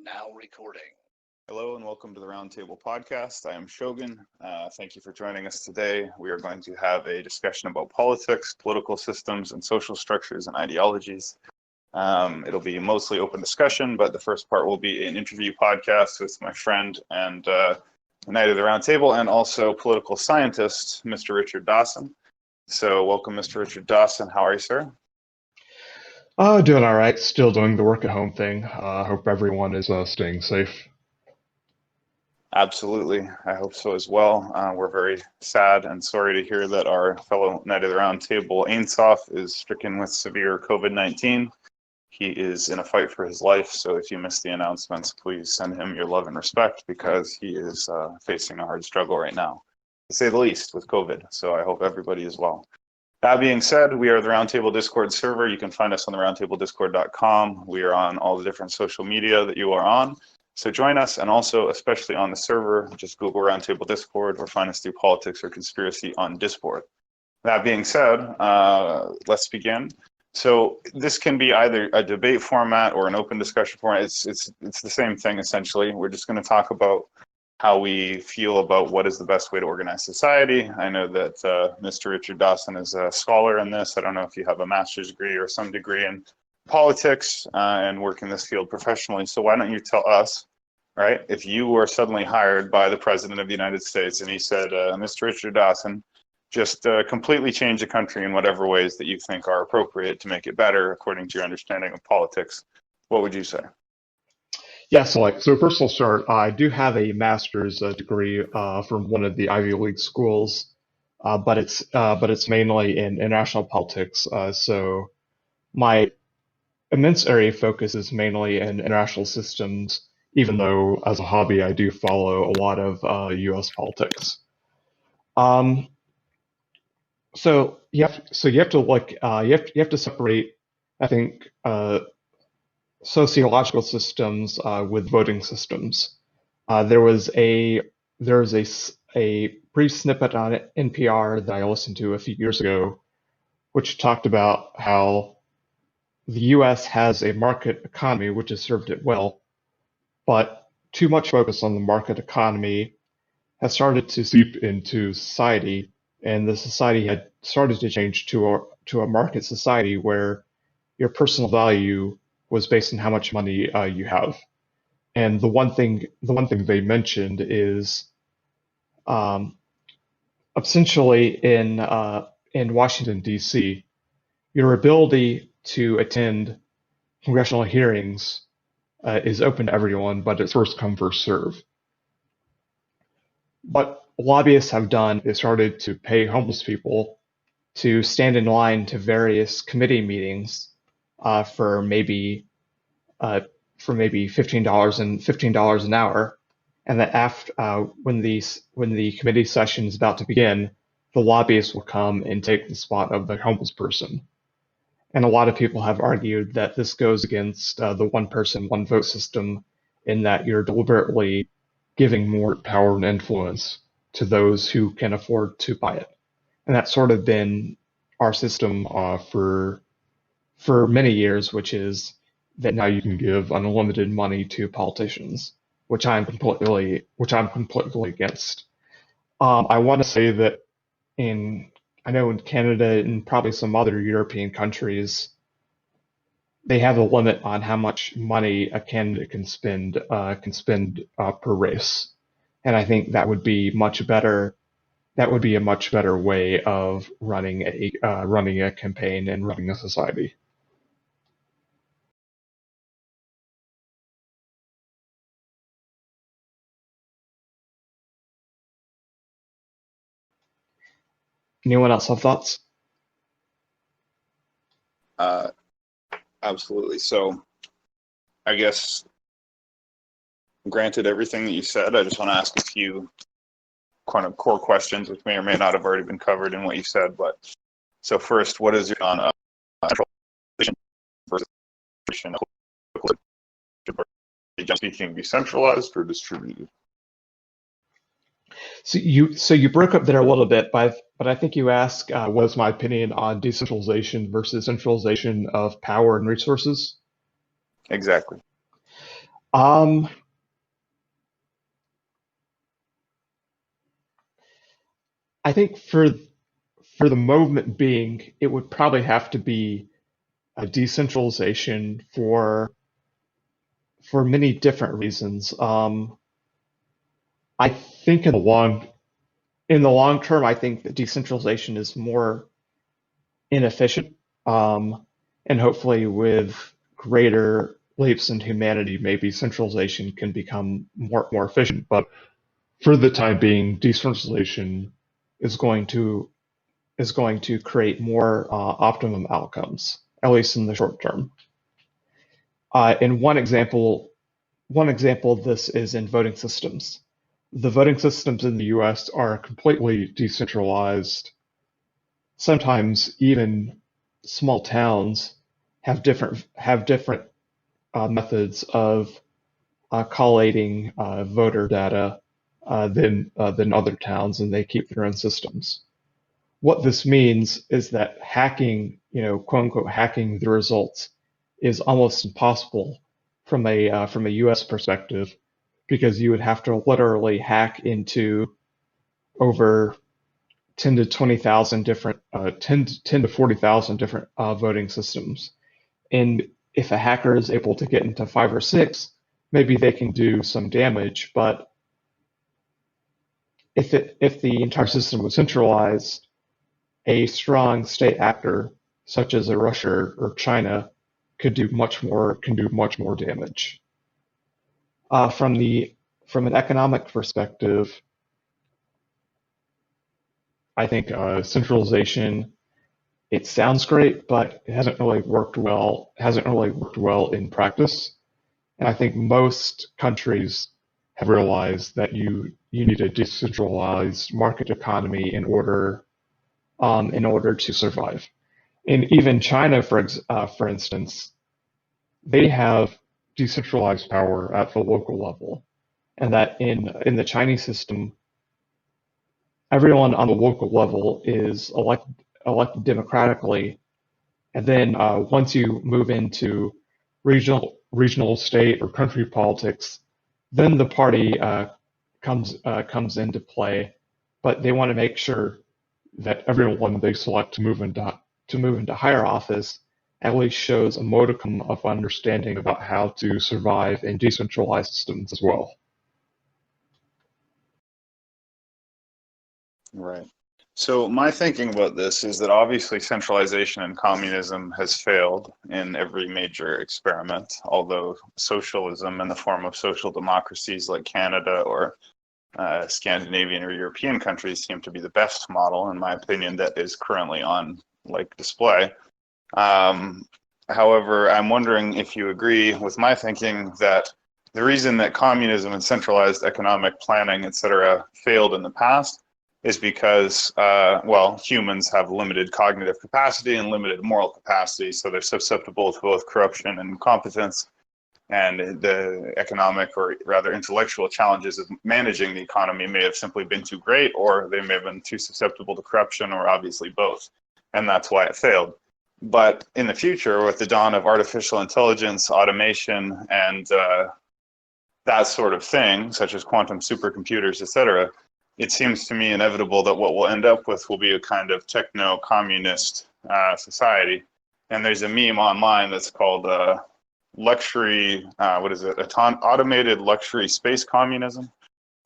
Now recording. Hello and welcome to the Roundtable Podcast. I am Shogun. Thank you for joining us today. We are going to have a discussion about politics, political systems, and social structures and ideologies. It'll be mostly open discussion, but the first part will be an interview podcast with my friend and Knight of the Roundtable and also political scientist, Mr. Richard Dawson. So welcome, Mr. Richard Dawson. How are you, sir? Doing all right. Still doing the work at home thing. Hope everyone is staying safe. Absolutely. I hope so as well. We're very sad and sorry to hear that our fellow Knight of the Round Table, Ainsof, is stricken with severe COVID-19. He is in a fight for his life, so if you missed the announcements, please send him your love and respect because he is facing a hard struggle right now, to say the least, with COVID. So I hope everybody is well. That being said, we are the Roundtable Discord server. You can find us on the roundtablediscord.com. We are on all the different social media that you are on. So join us, and also, especially on the server, just Google Roundtable Discord or find us through Politics or Conspiracy on Discord. That being said, let's begin. So this can be either a debate format or an open discussion format. It's the same thing, essentially. We're just going to talk about how we feel about what is the best way to organize society. I know that Mr. Richard Dawson is a scholar in this. I don't know if you have a master's degree or some degree in politics and work in this field professionally. So why don't you tell us, right, if you were suddenly hired by the President of the United States and he said, Mr. Richard Dawson, just completely change the country in whatever ways that you think are appropriate to make it better according to your understanding of politics, what would you say? Yeah, so first I'll start. I do have a master's degree from one of the Ivy League schools, but it's mainly in international politics. So my immense area of focus is mainly in international systems, even though as a hobby I do follow a lot of U.S. politics. So you have to look you have to separate, I think, sociological systems with voting systems. There was a brief snippet on NPR that I listened to a few years ago, which talked about how the U.S. has a market economy which has served it well, but too much focus on the market economy has started to seep into society, and the society had started to change to a market society where your personal value was based on how much money you have. And the one thing they mentioned is essentially in Washington D.C., your ability to attend congressional hearings is open to everyone, but it's first come first serve. What lobbyists have done is started to pay homeless people to stand in line to various committee meetings for maybe $15 an hour, and that after when the committee session is about to begin, the lobbyist will come and take the spot of the homeless person. And a lot of people have argued that this goes against the one person, one vote system, in that you're deliberately giving more power and influence to those who can afford to buy it. And that's sort of been our system for many years, which is that now you can give unlimited money to politicians, which I'm completely against. I want to say that I know in Canada and probably some other European countries, they have a limit on how much money a candidate can spend per race, and I think that would be much better. That would be a much better way of running a campaign and running a society. Anyone else have thoughts? Absolutely. So I guess, granted everything that you said, I just want to ask a few kind of core questions, which may or may not have already been covered in what you said. But so first, what is your centralization versus speaking, decentralized or distributed? So you broke up there a little bit, but I think you asked what is my opinion on decentralization versus centralization of power and resources? Exactly. Um, I think for the moment being, it would probably have to be a decentralization for many different reasons. I think in the long term, I think that decentralization is more inefficient, and hopefully with greater leaps in humanity, maybe centralization can become more efficient. But for the time being, decentralization is going to is going to create more optimum outcomes, at least in the short term. And one example of this is in voting systems. The voting systems in the U.S. are completely decentralized. Sometimes even small towns have different methods of collating voter data than other towns, and they keep their own systems. What this means is that hacking, quote unquote, hacking the results is almost impossible from a U.S. perspective because you would have to literally hack into over 10 to 20,000 different 10 to 40,000 different voting systems. And if a hacker is able to get into five or six, maybe they can do some damage. But if the entire system was centralized, a strong state actor such as a Russia or China can do much more damage. From the from an economic perspective, I think centralization, it sounds great, but it hasn't really worked well. Hasn't really worked well in practice. And I think most countries have realized that you need a decentralized market economy in order to survive. And even China, for instance, they have decentralized power at the local level, and that in the Chinese system, everyone on the local level is elected democratically, and then once you move into regional, state, or country politics, then the party comes into play, but they want to make sure that everyone they select to move into higher office at least shows a modicum of understanding about how to survive in decentralized systems as well. Right. So my thinking about this is that obviously centralization and communism has failed in every major experiment, although socialism in the form of social democracies like Canada or Scandinavian or European countries seem to be the best model, in my opinion, that is currently on display. Um, However, I'm wondering if you agree with my thinking that the reason that communism and centralized economic planning, etc., failed in the past is because, well, humans have limited cognitive capacity and limited moral capacity, so they're susceptible to both corruption and incompetence. And the economic, or rather intellectual, challenges of managing the economy may have simply been too great, or they may have been too susceptible to corruption, or obviously both. And that's why it failed. But in the future, with the dawn of artificial intelligence, automation, and that sort of thing, such as quantum supercomputers, etc., it seems to me inevitable that what we'll end up with will be a kind of techno-communist society. And there's a meme online that's called luxury, what is it, automated luxury space communism.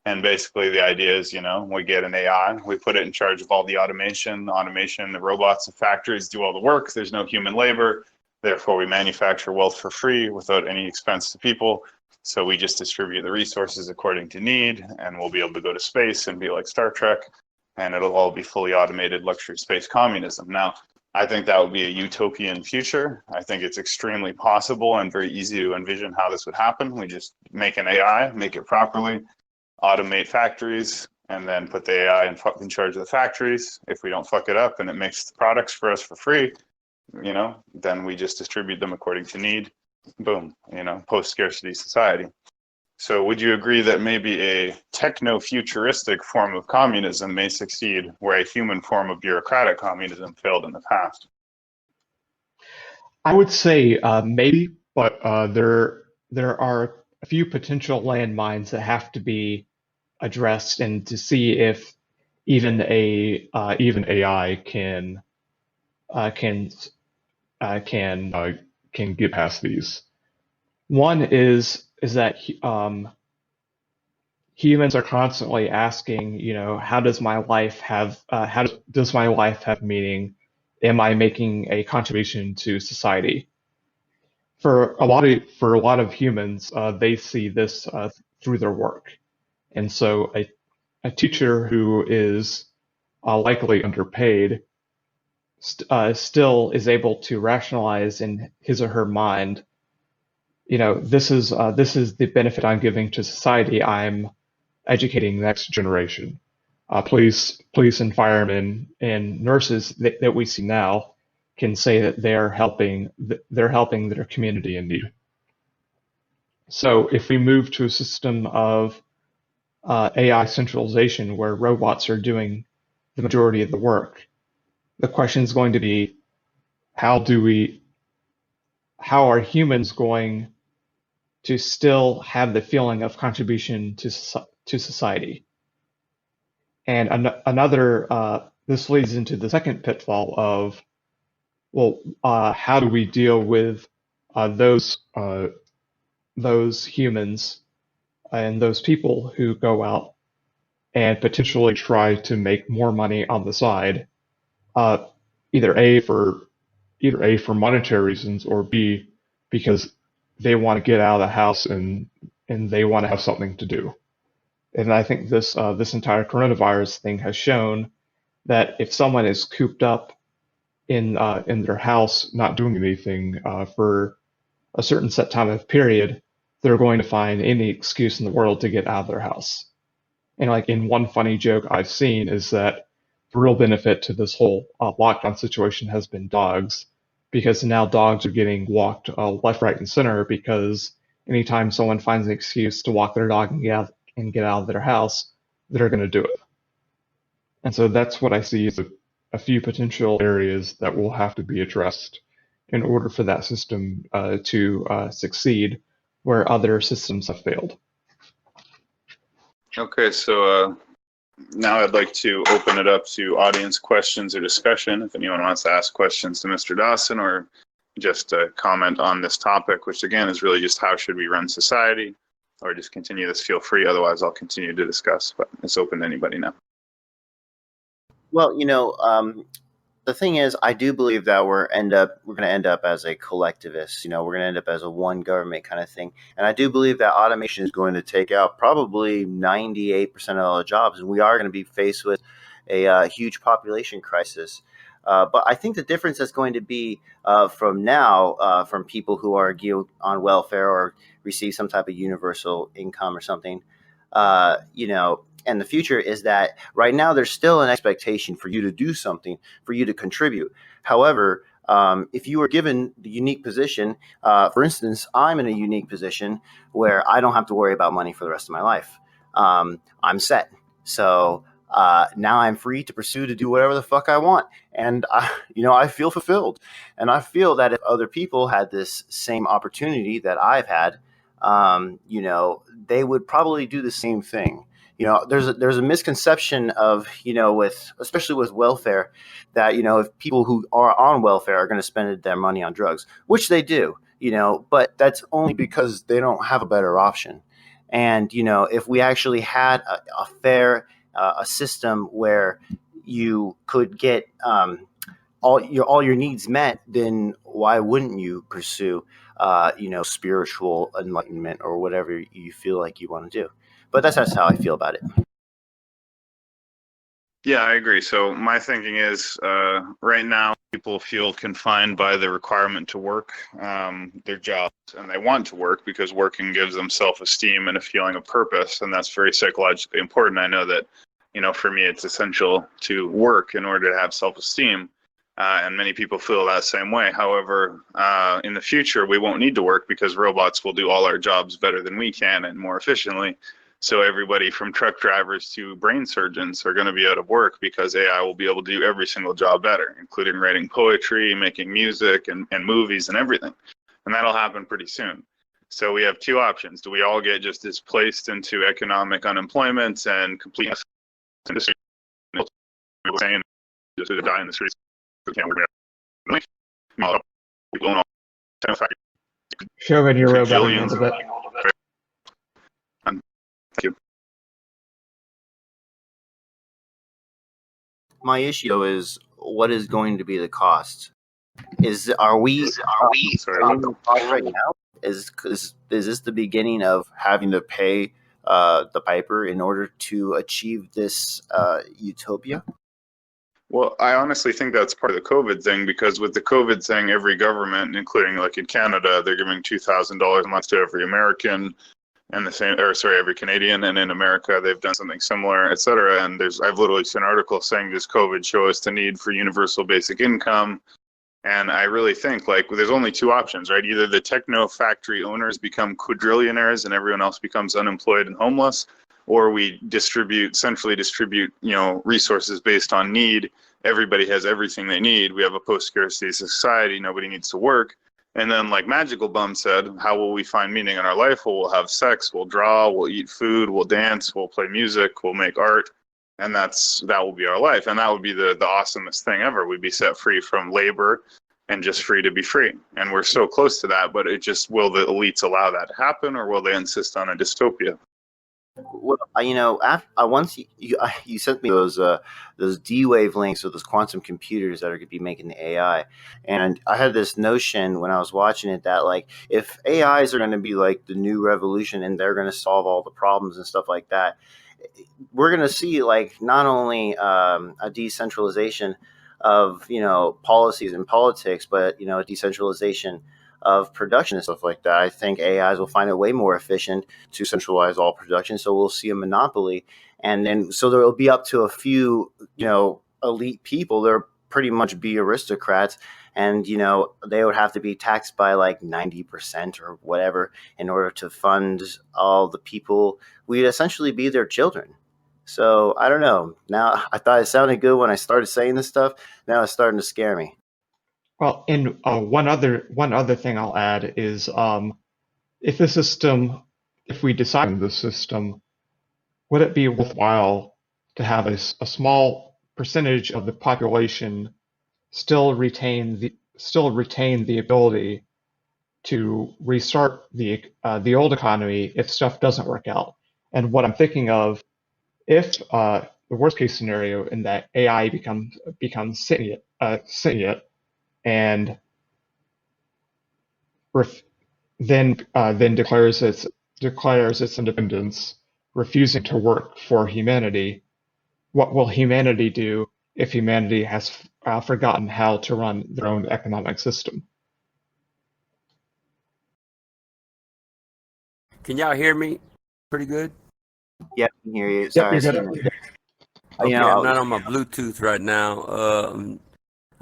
And basically the idea is, we get an AI, we put it in charge of all the automation, the robots, the factories do all the work, there's no human labor, therefore we manufacture wealth for free without any expense to people. So we just distribute the resources according to need, and we'll be able to go to space and be like Star Trek, and it'll all be fully automated luxury space communism. Now, I think that would be a utopian future. I think it's extremely possible and very easy to envision how this would happen. We just make an AI, make it properly, automate factories, and then put the AI in charge of the factories. If we don't fuck it up and it makes the products for us for free, then we just distribute them according to need. Boom, post-scarcity society. So would you agree that maybe a techno-futuristic form of communism may succeed where a human form of bureaucratic communism failed in the past? I would say maybe, but there are few potential landmines that have to be addressed, and to see if even AI uh, can uh, can uh, can get past these. One is that humans are constantly asking, does my life have meaning? Am I making a contribution to society? For a lot of humans, they see this through their work, and so a teacher who is likely underpaid still is able to rationalize in his or her mind, this is the benefit I'm giving to society. I'm educating the next generation. Police and firemen and nurses that we see now can say that they're helping their community in need. So if we move to a system of AI centralization where robots are doing the majority of the work, the question is going to be, how do we how are humans going to still have the feeling of contribution to society? And this leads into the second pitfall of, well, how do we deal with uh, those uh, those humans and those people who go out and potentially try to make more money on the side, uh, either A, for monetary reasons, or B, because they want to get out of the house and they want to have something to do. And I think this entire coronavirus thing has shown that if someone is cooped up in their house, not doing anything for a certain set time of period, they're going to find any excuse in the world to get out of their house. And like, in one funny joke I've seen is that the real benefit to this whole lockdown situation has been dogs, because now dogs are getting walked left, right, and center, because anytime someone finds an excuse to walk their dog and get out of their house, they're going to do it. And so that's what I see as a few potential areas that will have to be addressed in order for that system to succeed where other systems have failed. Okay, so now I'd like to open it up to audience questions or discussion. If anyone wants to ask questions to Mr. Dawson, or just comment on this topic, which again is really just how should we run society, or just continue this, feel free. Otherwise, I'll continue to discuss, but it's open to anybody now. Well, the thing is, I do believe that we're going to end up as a collectivist. We're going to end up as a one government kind of thing. And I do believe that automation is going to take out probably 98% of all the jobs, and we are going to be faced with a huge population crisis. But I think the difference that's going to be from people who are on welfare or receive some type of universal income or something, and the future is that right now there's still an expectation for you to do something, for you to contribute. However, if you are given the unique position, for instance, I'm in a unique position where I don't have to worry about money for the rest of my life. I'm set. So now I'm free to do whatever the fuck I want. And I feel fulfilled. And I feel that if other people had this same opportunity that I've had, they would probably do the same thing. There's a misconception of, especially with welfare, that, if people who are on welfare are going to spend their money on drugs, which they do, but that's only because they don't have a better option. And, if we actually had a fair a system where you could get all your needs met, then why wouldn't you pursue, spiritual enlightenment or whatever you feel like you want to do? But that's how I feel about it. Yeah, I agree. So my thinking is right now people feel confined by the requirement to work their jobs, and they want to work because working gives them self-esteem and a feeling of purpose, and that's very psychologically important. I know that, for me, it's essential to work in order to have self-esteem, and many people feel that same way. However, in the future, we won't need to work because robots will do all our jobs better than we can and more efficiently. So everybody from truck drivers to brain surgeons are going to be out of work because AI will be able to do every single job better, including writing poetry, making music, and movies and everything. And that'll happen pretty soon. So we have two options. Do we all get just displaced into economic unemployment and complete industry saying just to die in the streets? Shogun, you're roboting a little bit. Thank you. My issue is, what is going to be the cost? Are we right now? Is this the beginning of having to pay the piper in order to achieve this utopia? Well, I honestly think that's part of the COVID thing, because with the COVID thing, every government, including like in Canada, they're giving $2,000 a month to every American, and every Canadian, and in America they've done something similar, et cetera. And I've literally seen articles saying, does COVID show us the need for universal basic income? And I really think like there's only two options, right? Either the techno factory owners become quadrillionaires and everyone else becomes unemployed and homeless, or we centrally distribute, resources based on need. Everybody has everything they need. We have a post-scarcity society. Nobody needs to work. And then, like Magical Bum said, how will we find meaning in our life? Well, we'll have sex, we'll draw, we'll eat food, we'll dance, we'll play music, we'll make art. And that will be our life. And that would be the awesomest thing ever. We'd be set free from labor and just free to be free. And we're so close to that, but will the elites allow that to happen, or will they insist on a dystopia? Well, once you sent me those D-Wave links with those quantum computers that are going to be making the AI, and I had this notion when I was watching it that like if AIs are going to be like the new revolution and they're going to solve all the problems and stuff like that, we're going to see like not only a decentralization of policies and politics, but a decentralization of production and stuff like that. I think AIs will find it way more efficient to centralize all production. So we'll see a monopoly. And then so there will be up to a few, elite people. They'll pretty much be aristocrats. And, they would have to be taxed by like 90% or whatever in order to fund all the people. We'd essentially be their children. So I don't know. Now, I thought it sounded good when I started saying this stuff. Now it's starting to scare me. Well, and one other thing I'll add is if we decide on the system, would it be worthwhile to have a small percentage of the population still retain the ability to restart the old economy if stuff doesn't work out? And what I'm thinking of, if the worst case scenario in that AI becomes sentient and then declares its independence, refusing to work for humanity, what will humanity do if humanity has forgotten how to run their own economic system? Can y'all hear me pretty good? Yeah, I can hear you. Sorry. Yep, you're good. Okay, I'm not on my Bluetooth right now.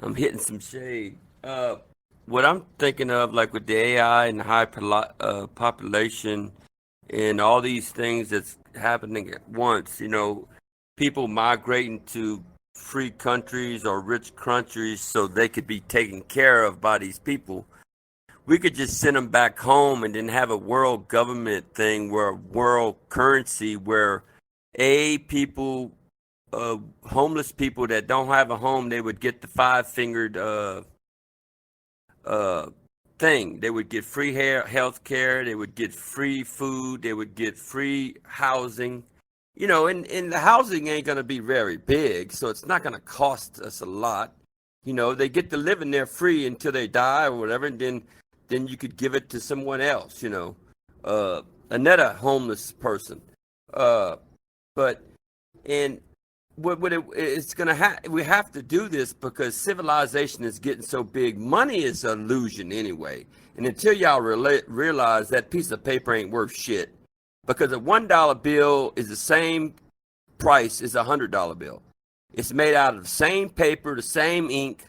I'm hitting some shade. What I'm thinking of, like with the AI and the high population and all these things that's happening at once, people migrating to free countries or rich countries so they could be taken care of by these people. We could just send them back home and then have a world government thing where world currency where people, homeless people that don't have a home, they would get the five-fingered thing. They would get free health care, they would get free food, they would get free housing. And the housing ain't going to be very big, so it's not going to cost us a lot. They get to live in there free until they die or whatever, and then you could give it to someone else, another homeless person. We have to do this because civilization is getting so big. Money is an illusion anyway. And until y'all realize that piece of paper ain't worth shit, because a $1 bill is the same price as a $100 bill. It's made out of the same paper, the same ink.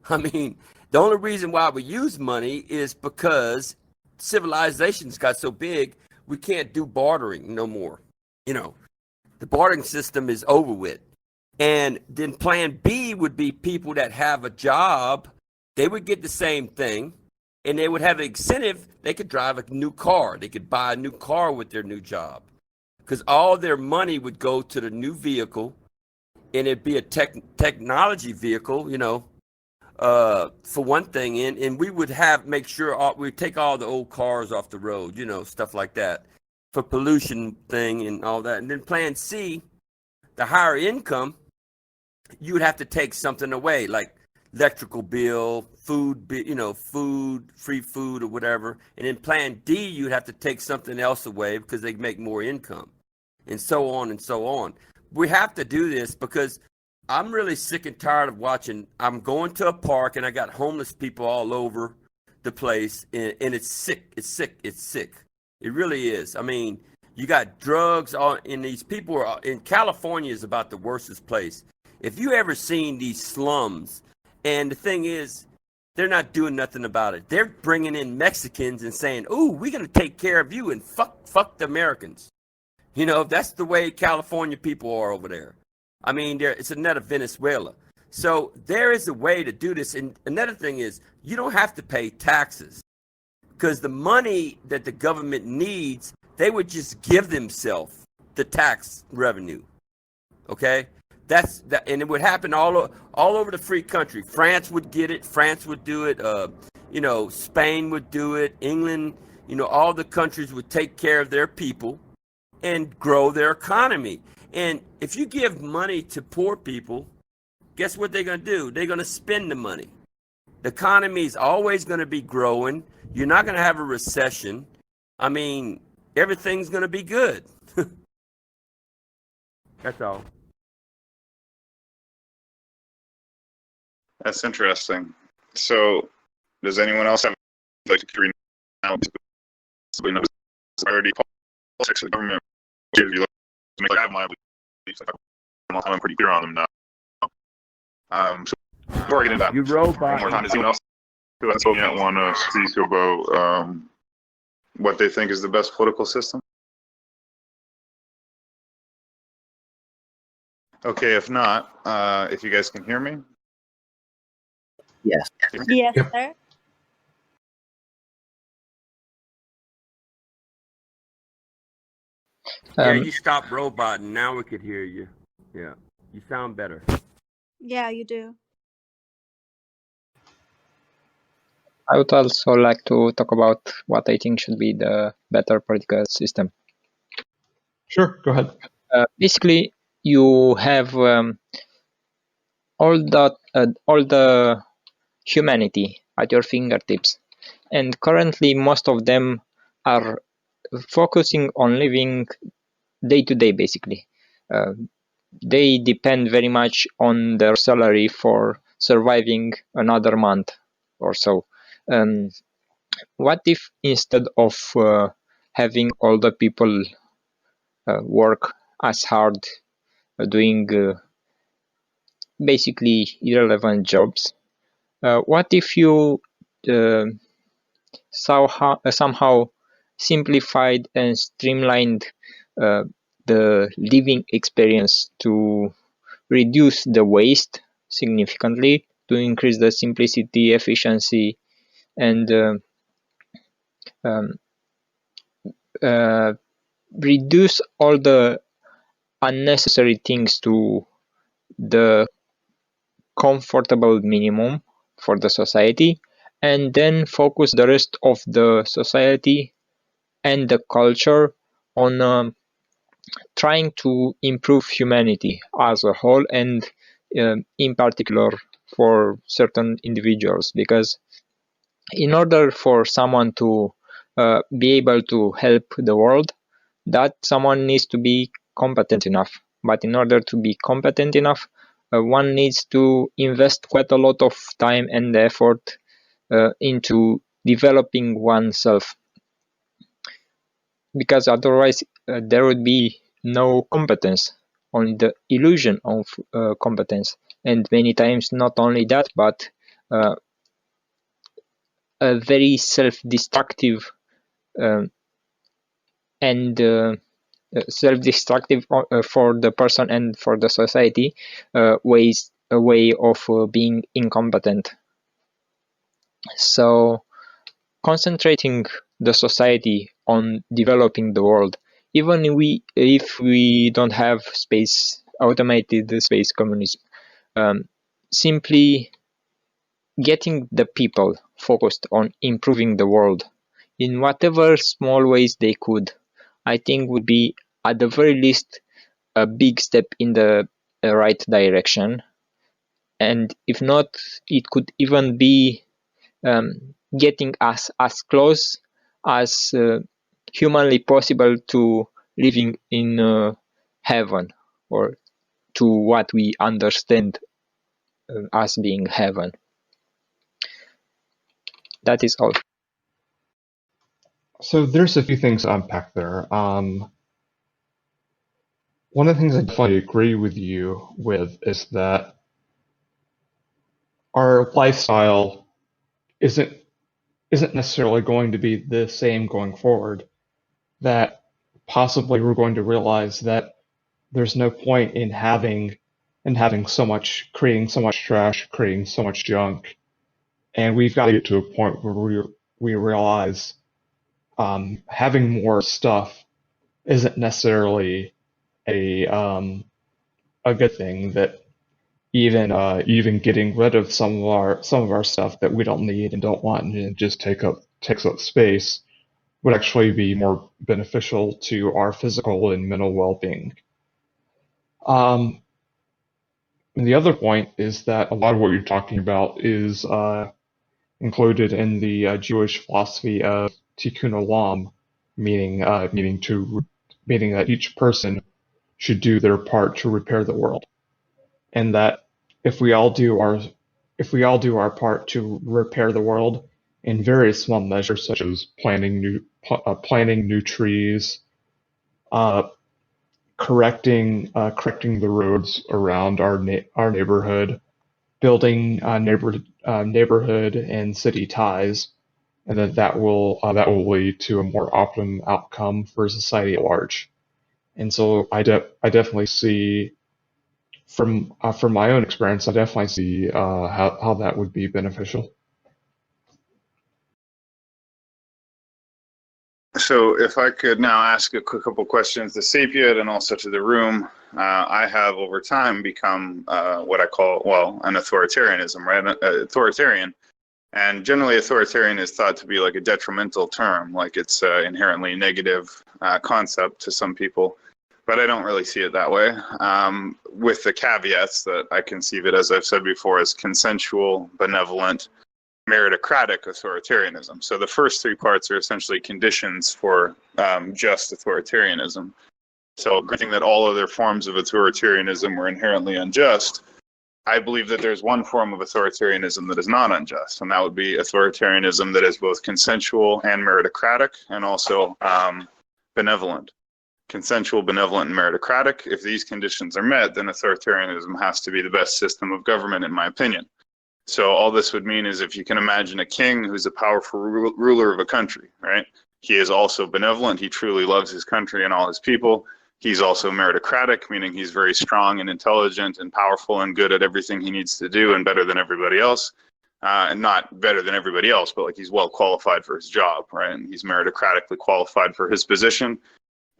I mean, the only reason why we use money is because civilization's got so big, we can't do bartering no more. The bartering system is over with. And then plan B would be people that have a job. They would get the same thing. and they would have an incentive. They could drive a new car. They could buy a new car with their new job, because all their money would go to the new vehicle, and it'd be a technology vehicle, for one thing. And we would make sure we'd take all the old cars off the road, stuff like that, for pollution thing and all that. And then plan C, the higher income, you would have to take something away, like electrical bill, food, free food or whatever. And then plan D, you'd have to take something else away because they make more income, and so on and so on. We have to do this because I'm really sick and tired of watching. I'm going to a park and I got homeless people all over the place, and it's sick. It's sick. It's sick. It really is. I mean, you got drugs and these people are in California is about the worstest place. If you ever seen these slums, and the thing is, they're not doing nothing about it. They're bringing in Mexicans and saying, "Ooh, we're gonna take care of you," and fuck the Americans. That's the way California people are over there. I mean, it's another Venezuela. So there is a way to do this. And another thing is, you don't have to pay taxes, because the money that the government needs, they would just give themselves the tax revenue. Okay? That's that, and it would happen all over the free country. France would get it. France would do it. Spain would do it. England, all the countries would take care of their people and grow their economy. And if you give money to poor people, guess what they're going to do? They're going to spend the money. The economy is always going to be growing. You're not going to have a recession. I mean, everything's going to be good. That's all. That's interesting. So, does anyone else have like to renounce priority politics of the government? If you look, I have my beliefs. I'm pretty clear on them now. So before I get into that, You robot. one more time, does anyone else who has spoken yet want to speak about what they think is the best political system? Okay, if not, if you guys can hear me. Yes. Yes, Yep. sir. Yeah, you stopped roboting. Now we could hear you. Yeah, you sound better. Yeah, you do. I would also like to talk about what I think should be the better political system. Sure, go ahead. Basically, you have all the humanity at your fingertips, and currently most of them are focusing on living day to day. Basically, they depend very much on their salary for surviving another month or so. What if instead of having all the people work as hard doing basically irrelevant jobs, what if you somehow simplified and streamlined the living experience to reduce the waste significantly, to increase the simplicity, efficiency, and reduce all the unnecessary things to the comfortable minimum for the society, and then focus the rest of the society and the culture on trying to improve humanity as a whole, and in particular for certain individuals. Because in order for someone to be able to help the world, that someone needs to be competent enough. But in order to be competent enough, one needs to invest quite a lot of time and effort into developing oneself, because otherwise there would be no competence, only the illusion of competence. And many times not only that, but a very self-destructive and self-destructive for the person and for the society way of being incompetent. So concentrating the society on developing the world, even if we don't have automated space communism, simply getting the people focused on improving the world in whatever small ways they could, I think would be at the very least a big step in the right direction. And if not, it could even be getting us as close as humanly possible to living in heaven, or to what we understand as being heaven. That is all. So there's a few things to unpack there. One of the things I definitely agree with you with is that our lifestyle isn't necessarily going to be the same going forward. That possibly we're going to realize that there's no point in having creating so much trash, creating so much junk, and we've got to get to a point where we realize having more stuff isn't necessarily a good thing. That even getting rid of some of our stuff that we don't need and don't want and it just takes up space would actually be more beneficial to our physical and mental well-being. And the other point is that a lot of what you're talking about is included in the Jewish philosophy of tikkun olam, meaning that each person should do their part to repair the world, and that if we all do our part to repair the world in very small measures, such as planting new trees, correcting the roads around our neighborhood, building neighborhood and city ties, and that will lead to a more optimum outcome for society at large. And so I definitely see from my own experience, I definitely see how that would be beneficial. So if I could now ask a quick couple questions to Sapient and also to the room. I have over time become what I call, well, an authoritarianism, right? Authoritarian. And generally authoritarian is thought to be like a detrimental term, like it's an inherently negative concept to some people. But I don't really see it that way, with the caveats that I conceive it, as I've said before, as consensual, benevolent, meritocratic authoritarianism. So the first three parts are essentially conditions for just authoritarianism. So granting that all other forms of authoritarianism were inherently unjust, I believe that there's one form of authoritarianism that is not unjust, and that would be authoritarianism that is both consensual and meritocratic, and also benevolent. Consensual, benevolent, and meritocratic. If these conditions are met, then authoritarianism has to be the best system of government, in my opinion. So all this would mean is if you can imagine a king who's a powerful ruler of a country, right? He is also benevolent. He truly loves his country and all his people. He's also meritocratic, meaning he's very strong and intelligent and powerful and good at everything he needs to do and better than everybody else. And not better than everybody else, but like he's well qualified for his job, right? And he's meritocratically qualified for his position.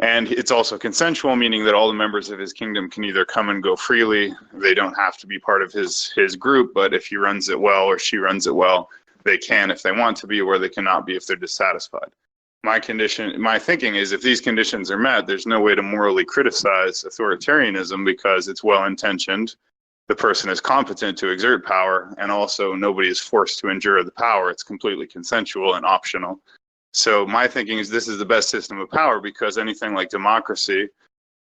And it's also consensual, meaning that all the members of his kingdom can either come and go freely. They don't have to be part of his group, but if he runs it well or she runs it well, they can if they want to be, or they cannot be if they're dissatisfied. My thinking is if these conditions are met, there's no way to morally criticize authoritarianism because it's well-intentioned, the person is competent to exert power, and also nobody is forced to endure the power. It's completely consensual and optional. So my thinking is this is the best system of power because anything like democracy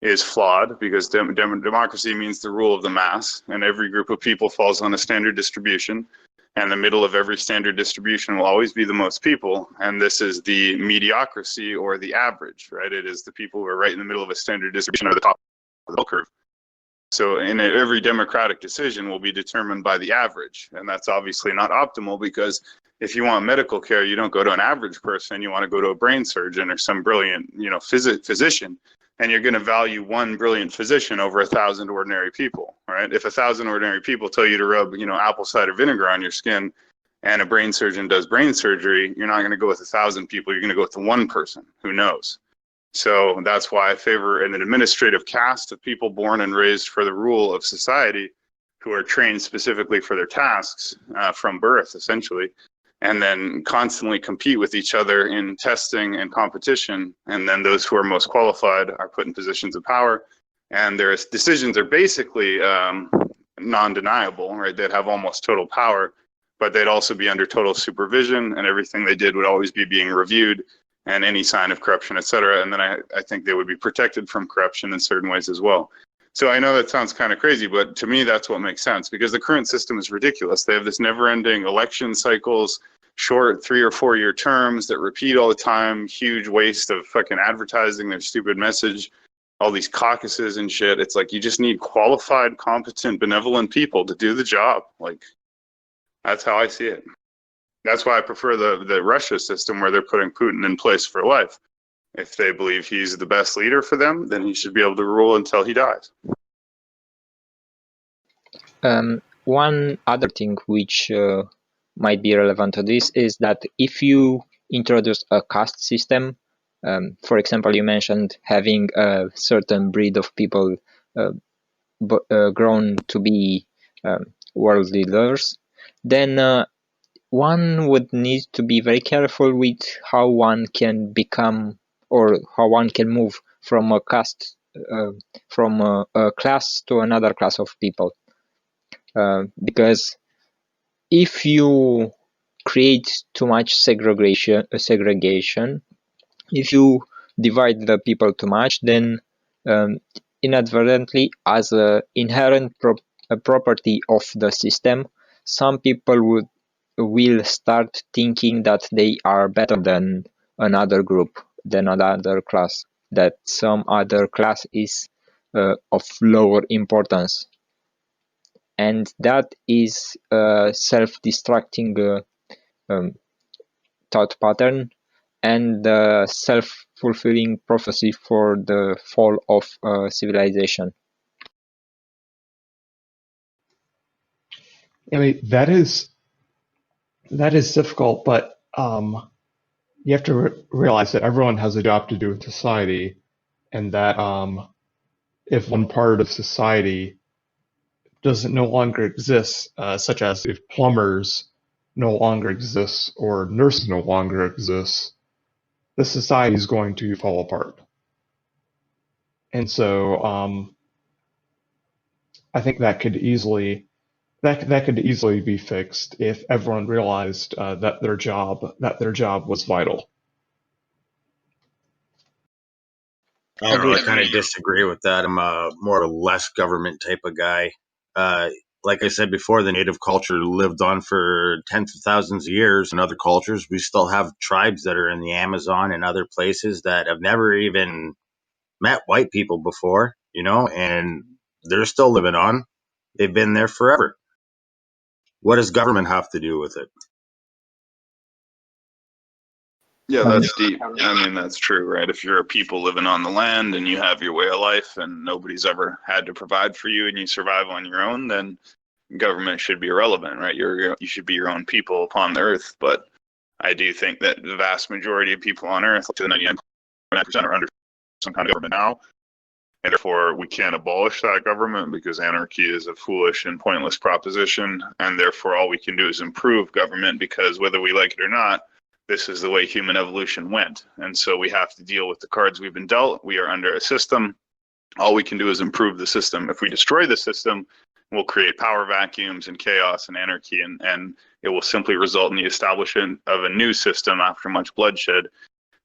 is flawed because democracy means the rule of the mass, and every group of people falls on a standard distribution, and the middle of every standard distribution will always be the most people, and this is the mediocrity or the average, right? It is the people who are right in the middle of a standard distribution or the top of the bell curve. So every democratic decision will be determined by the average, and that's obviously not optimal because if you want medical care, you don't go to an average person. You want to go to a brain surgeon or some brilliant, physician, and you're going to value one brilliant physician over 1,000 ordinary people, right? If 1,000 ordinary people tell you to rub, apple cider vinegar on your skin, and a brain surgeon does brain surgery, you're not going to go with 1,000 people. You're going to go with one person who knows. So that's why I favor an administrative caste of people born and raised for the rule of society, who are trained specifically for their tasks from birth, essentially, and then constantly compete with each other in testing and competition. And then those who are most qualified are put in positions of power, and their decisions are basically non-deniable, right? They'd have almost total power, but they'd also be under total supervision, and everything they did would always be being reviewed, and any sign of corruption, et cetera. And then I think they would be protected from corruption in certain ways as well. So I know that sounds kind of crazy, but to me, that's what makes sense, because the current system is ridiculous. They have this never-ending election cycles, short 3 or 4 year terms that repeat all the time, huge waste of fucking advertising their stupid message, all these caucuses and shit. It's like, you just need qualified, competent, benevolent people to do the job. Like, that's how I see it. That's why I prefer the Russia system, where they're putting Putin in place for life. If they believe he's the best leader for them, then he should be able to rule until he dies. One other thing which might be relevant to this is that if you introduce a caste system, for example, you mentioned having a certain breed of people grown to be world leaders, then one would need to be very careful with how one can become, or how one can move from a caste, from a class to another class of people. Because if you create too much segregation, if you divide the people too much, then inadvertently, as an inherent property of the system, some people will start thinking that they are better than another group, than another class, that some other class is of lower importance. And that is a self-destructing thought pattern, and the self-fulfilling prophecy for the fall of civilization. I mean, that is difficult, but you have to realize that everyone has a job to do in society, and that if one part of society doesn't no longer exist, such as if plumbers no longer exist or nurses no longer exist, the society is going to fall apart. And so I think that could easily be fixed if everyone realized that their job was vital. I don't know. I kind of disagree with that. I'm a more or less government type of guy. Like I said before, the native culture lived on for tens of thousands of years. In other cultures, we still have tribes that are in the Amazon and other places that have never even met white people before, and they're still living on. They've been there forever. What does government have to do with it? Yeah, that's deep. I mean, that's true, right? If you're a people living on the land and you have your way of life and nobody's ever had to provide for you and you survive on your own, then government should be irrelevant, right? You should be your own people upon the earth. But I do think that the vast majority of people on earth, to the 99% are under some kind of government now. And therefore, we can't abolish that government because anarchy is a foolish and pointless proposition. And therefore, all we can do is improve government, because whether we like it or not, this is the way human evolution went. And so we have to deal with the cards we've been dealt. We are under a system. All we can do is improve the system. If we destroy the system, we'll create power vacuums and chaos and anarchy, and it will simply result in the establishment of a new system after much bloodshed.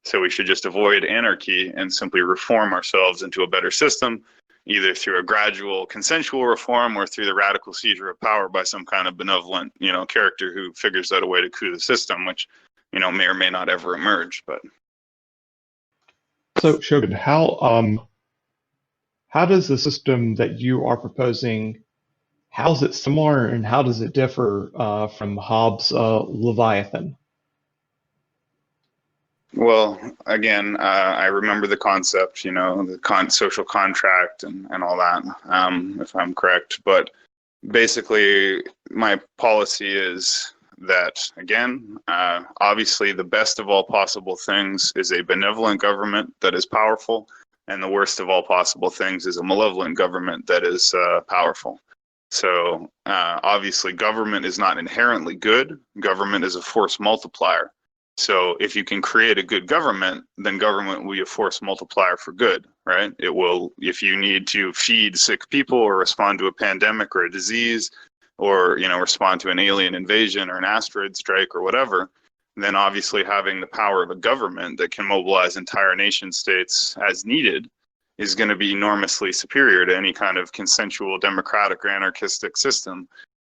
So we should just avoid anarchy and simply reform ourselves into a better system, either through a gradual consensual reform or through the radical seizure of power by some kind of benevolent, character who figures out a way to coup the system, which may or may not ever emerge. But so, Shogun, how does the system that you are proposing, how is it similar and how does it differ from Hobbes' Leviathan? Well, again, I remember the concept, the social contract and all that, if I'm correct. But basically, my policy is that, again, obviously the best of all possible things is a benevolent government that is powerful, and the worst of all possible things is a malevolent government that is powerful. So obviously government is not inherently good. Government is a force multiplier. So if you can create a good government, then government will be a force multiplier for good, right? It will, if you need to feed sick people or respond to a pandemic or a disease, or respond to an alien invasion or an asteroid strike or whatever, then obviously having the power of a government that can mobilize entire nation states as needed is going to be enormously superior to any kind of consensual democratic or anarchistic system.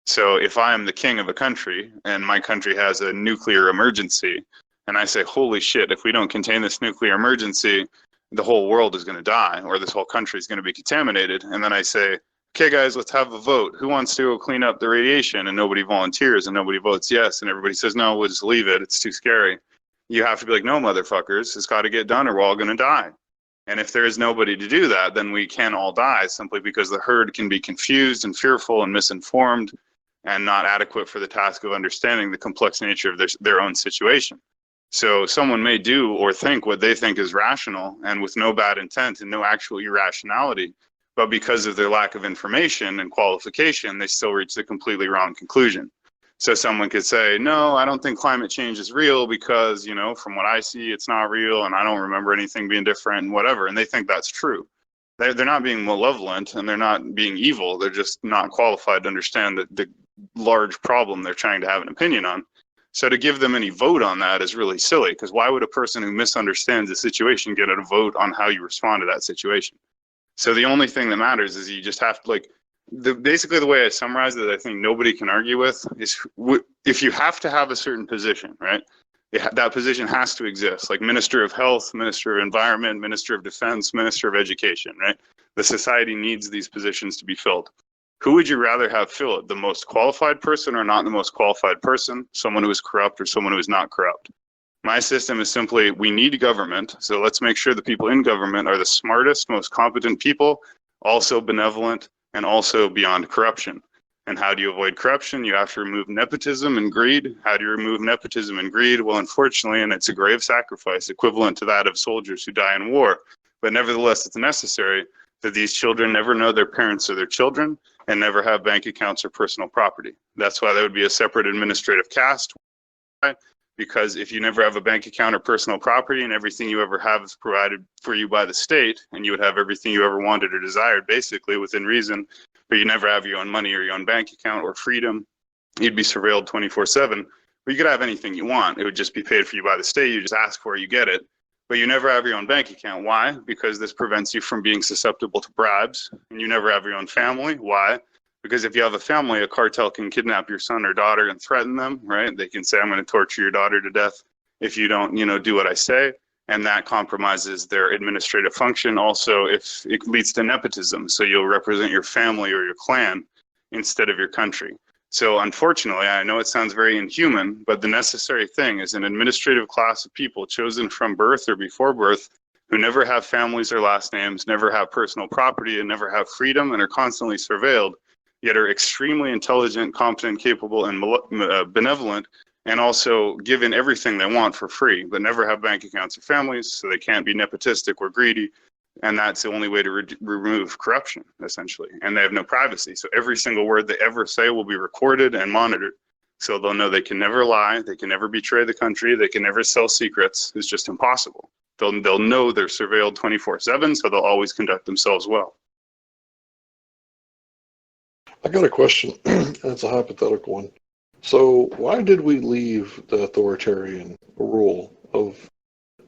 So if I am the king of a country and my country has a nuclear emergency, and I say, holy shit, if we don't contain this nuclear emergency, the whole world is going to die, or this whole country is going to be contaminated. And then I say, okay, guys, let's have a vote. Who wants to go clean up the radiation? And nobody volunteers, and nobody votes yes, and everybody says, no, we'll just leave it. It's too scary. You have to be like, no, motherfuckers, it's got to get done, or we're all going to die. And if there is nobody to do that, then we can all die, simply because the herd can be confused and fearful and misinformed and not adequate for the task of understanding the complex nature of their own situation. So someone may do or think what they think is rational and with no bad intent and no actual irrationality, but because of their lack of information and qualification, they still reach the completely wrong conclusion. So someone could say, no, I don't think climate change is real because, from what I see, it's not real, and I don't remember anything being different and whatever, and they think that's true. They're not being malevolent, and they're not being evil. They're just not qualified to understand the large problem they're trying to have an opinion on. So to give them any vote on that is really silly, because why would a person who misunderstands the situation get a vote on how you respond to that situation? So the only thing that matters is you just have to, basically the way I summarize it, I think nobody can argue with, is if you have to have a certain position, right? That position has to exist, like Minister of Health, Minister of Environment, Minister of Defense, Minister of Education, right? The society needs these positions to be filled. Who would you rather have fill it? The most qualified person or not the most qualified person? Someone who is corrupt or someone who is not corrupt? My system is simply, we need government, so let's make sure the people in government are the smartest, most competent people, also benevolent, and also beyond corruption. And how do you avoid corruption? You have to remove nepotism and greed. How do you remove nepotism and greed? Well, unfortunately, and it's a grave sacrifice, equivalent to that of soldiers who die in war, but nevertheless, it's necessary that these children never know their parents or their children and never have bank accounts or personal property. That's why there would be a separate administrative caste. Because if you never have a bank account or personal property and everything you ever have is provided for you by the state, and you would have everything you ever wanted or desired, basically within reason, but you never have your own money or your own bank account or freedom, you'd be surveilled 24/7. But you could have anything you want. It would just be paid for you by the state. You just ask for it, you get it. But you never have your own bank account. Why? Because this prevents you from being susceptible to bribes. And you never have your own family. Why? Because if you have a family, a cartel can kidnap your son or daughter and threaten them, right? They can say, I'm going to torture your daughter to death if you don't, do what I say. And that compromises their administrative function. Also, if it leads to nepotism, so you'll represent your family or your clan instead of your country. So unfortunately, I know it sounds very inhuman, but the necessary thing is an administrative class of people chosen from birth or before birth who never have families or last names, never have personal property, and never have freedom, and are constantly surveilled, yet are extremely intelligent, competent, capable, and benevolent, and also given everything they want for free, but never have bank accounts or families, so they can't be nepotistic or greedy. And that's the only way to remove corruption, essentially. And they have no privacy. So every single word they ever say will be recorded and monitored. So they'll know they can never lie, they can never betray the country, they can never sell secrets. It's just impossible. They'll know they're surveilled 24/7, so they'll always conduct themselves well. I got a question, and it's a hypothetical one. So why did we leave the authoritarian rule of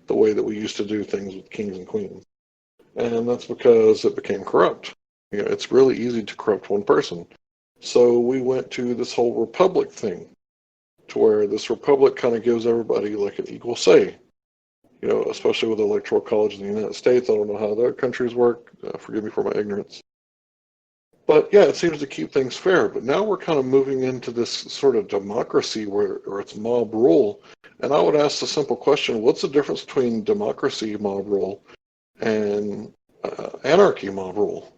the way that we used to do things with kings and queens? And that's because it became corrupt. It's really easy to corrupt one person. So we went to this whole republic thing, to where this republic kind of gives everybody like an equal say. Especially with the electoral college in the United States. I don't know how other countries work. Forgive me for my ignorance. But yeah, it seems to keep things fair. But now we're kind of moving into this sort of democracy where it's mob rule. And I would ask the simple question, what's the difference between democracy mob rule and anarchy mob rule?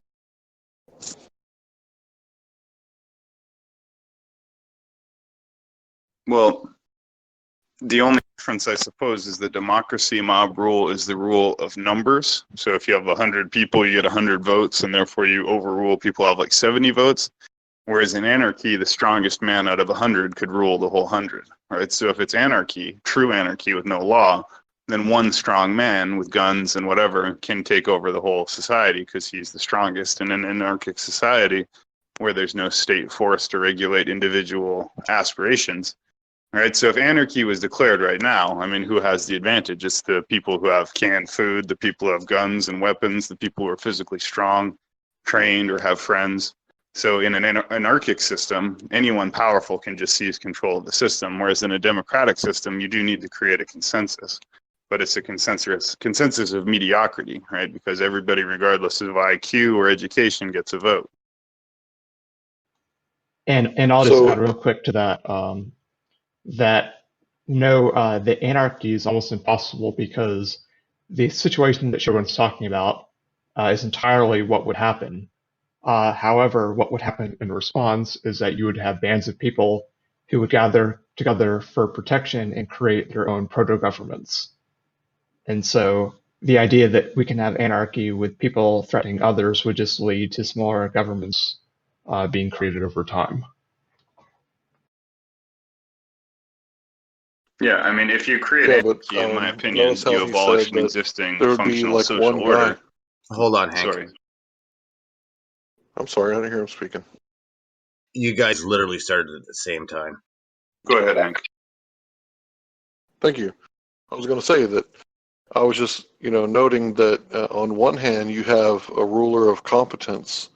Well, the only difference, I suppose, is that democracy mob rule is the rule of numbers. So if you have 100 people, you get 100 votes, and therefore you overrule people who have like 70 votes. Whereas in anarchy, the strongest man out of 100 could rule the whole 100. Right? So if it's anarchy, true anarchy with no law, then one strong man with guns and whatever can take over the whole society because he's the strongest. In an anarchic society where there's no state force to regulate individual aspirations, right? So if anarchy was declared right now, I mean, who has the advantage? It's the people who have canned food, the people who have guns and weapons, the people who are physically strong, trained, or have friends. So in an anarchic system, anyone powerful can just seize control of the system, whereas in a democratic system, you do need to create a consensus. But it's a consensus of mediocrity, right? Because everybody, regardless of IQ or education, gets a vote. And I'll just add real quick to that, the anarchy is almost impossible because the situation that Shogun's talking about is entirely what would happen. However, what would happen in response is that you would have bands of people who would gather together for protection and create their own proto-governments. And so the idea that we can have anarchy with people threatening others would just lead to smaller governments being created over time. Yeah, I mean, if you create anarchy, in my opinion, you abolish an existing functional social order. Hold on, Hank. Sorry. I'm sorry, I didn't hear him speaking. You guys literally started at the same time. Go ahead, Hank. Thank you. I was going to say that I was just, noting that on one hand you have a ruler of competence,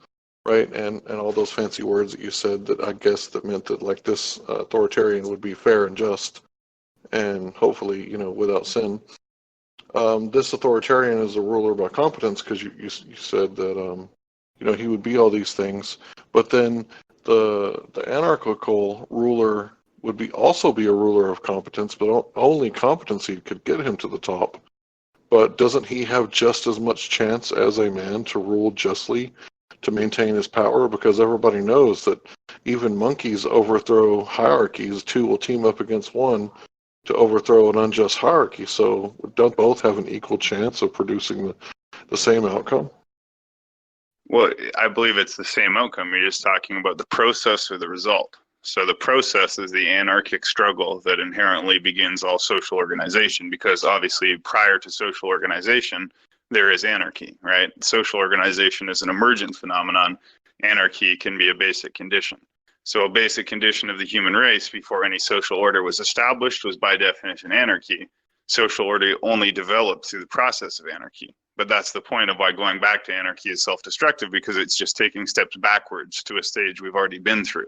right, and all those fancy words that you said that I guess that meant that like this authoritarian would be fair and just, and hopefully, without sin. This authoritarian is a ruler by competence because you said that he would be all these things, but then the anarchical ruler would also be a ruler of competence, but only competency could get him to the top. But doesn't he have just as much chance as a man to rule justly, to maintain his power? Because everybody knows that even monkeys overthrow hierarchies. Two will team up against one to overthrow an unjust hierarchy. So don't both have an equal chance of producing the same outcome? Well, I believe it's the same outcome. You're just talking about the process or the result. So the process is the anarchic struggle that inherently begins all social organization, because obviously prior to social organization, there is anarchy, right? Social organization is an emergent phenomenon. Anarchy can be a basic condition. So a basic condition of the human race before any social order was established was by definition anarchy. Social order only developed through the process of anarchy. But that's the point of why going back to anarchy is self-destructive, because it's just taking steps backwards to a stage we've already been through.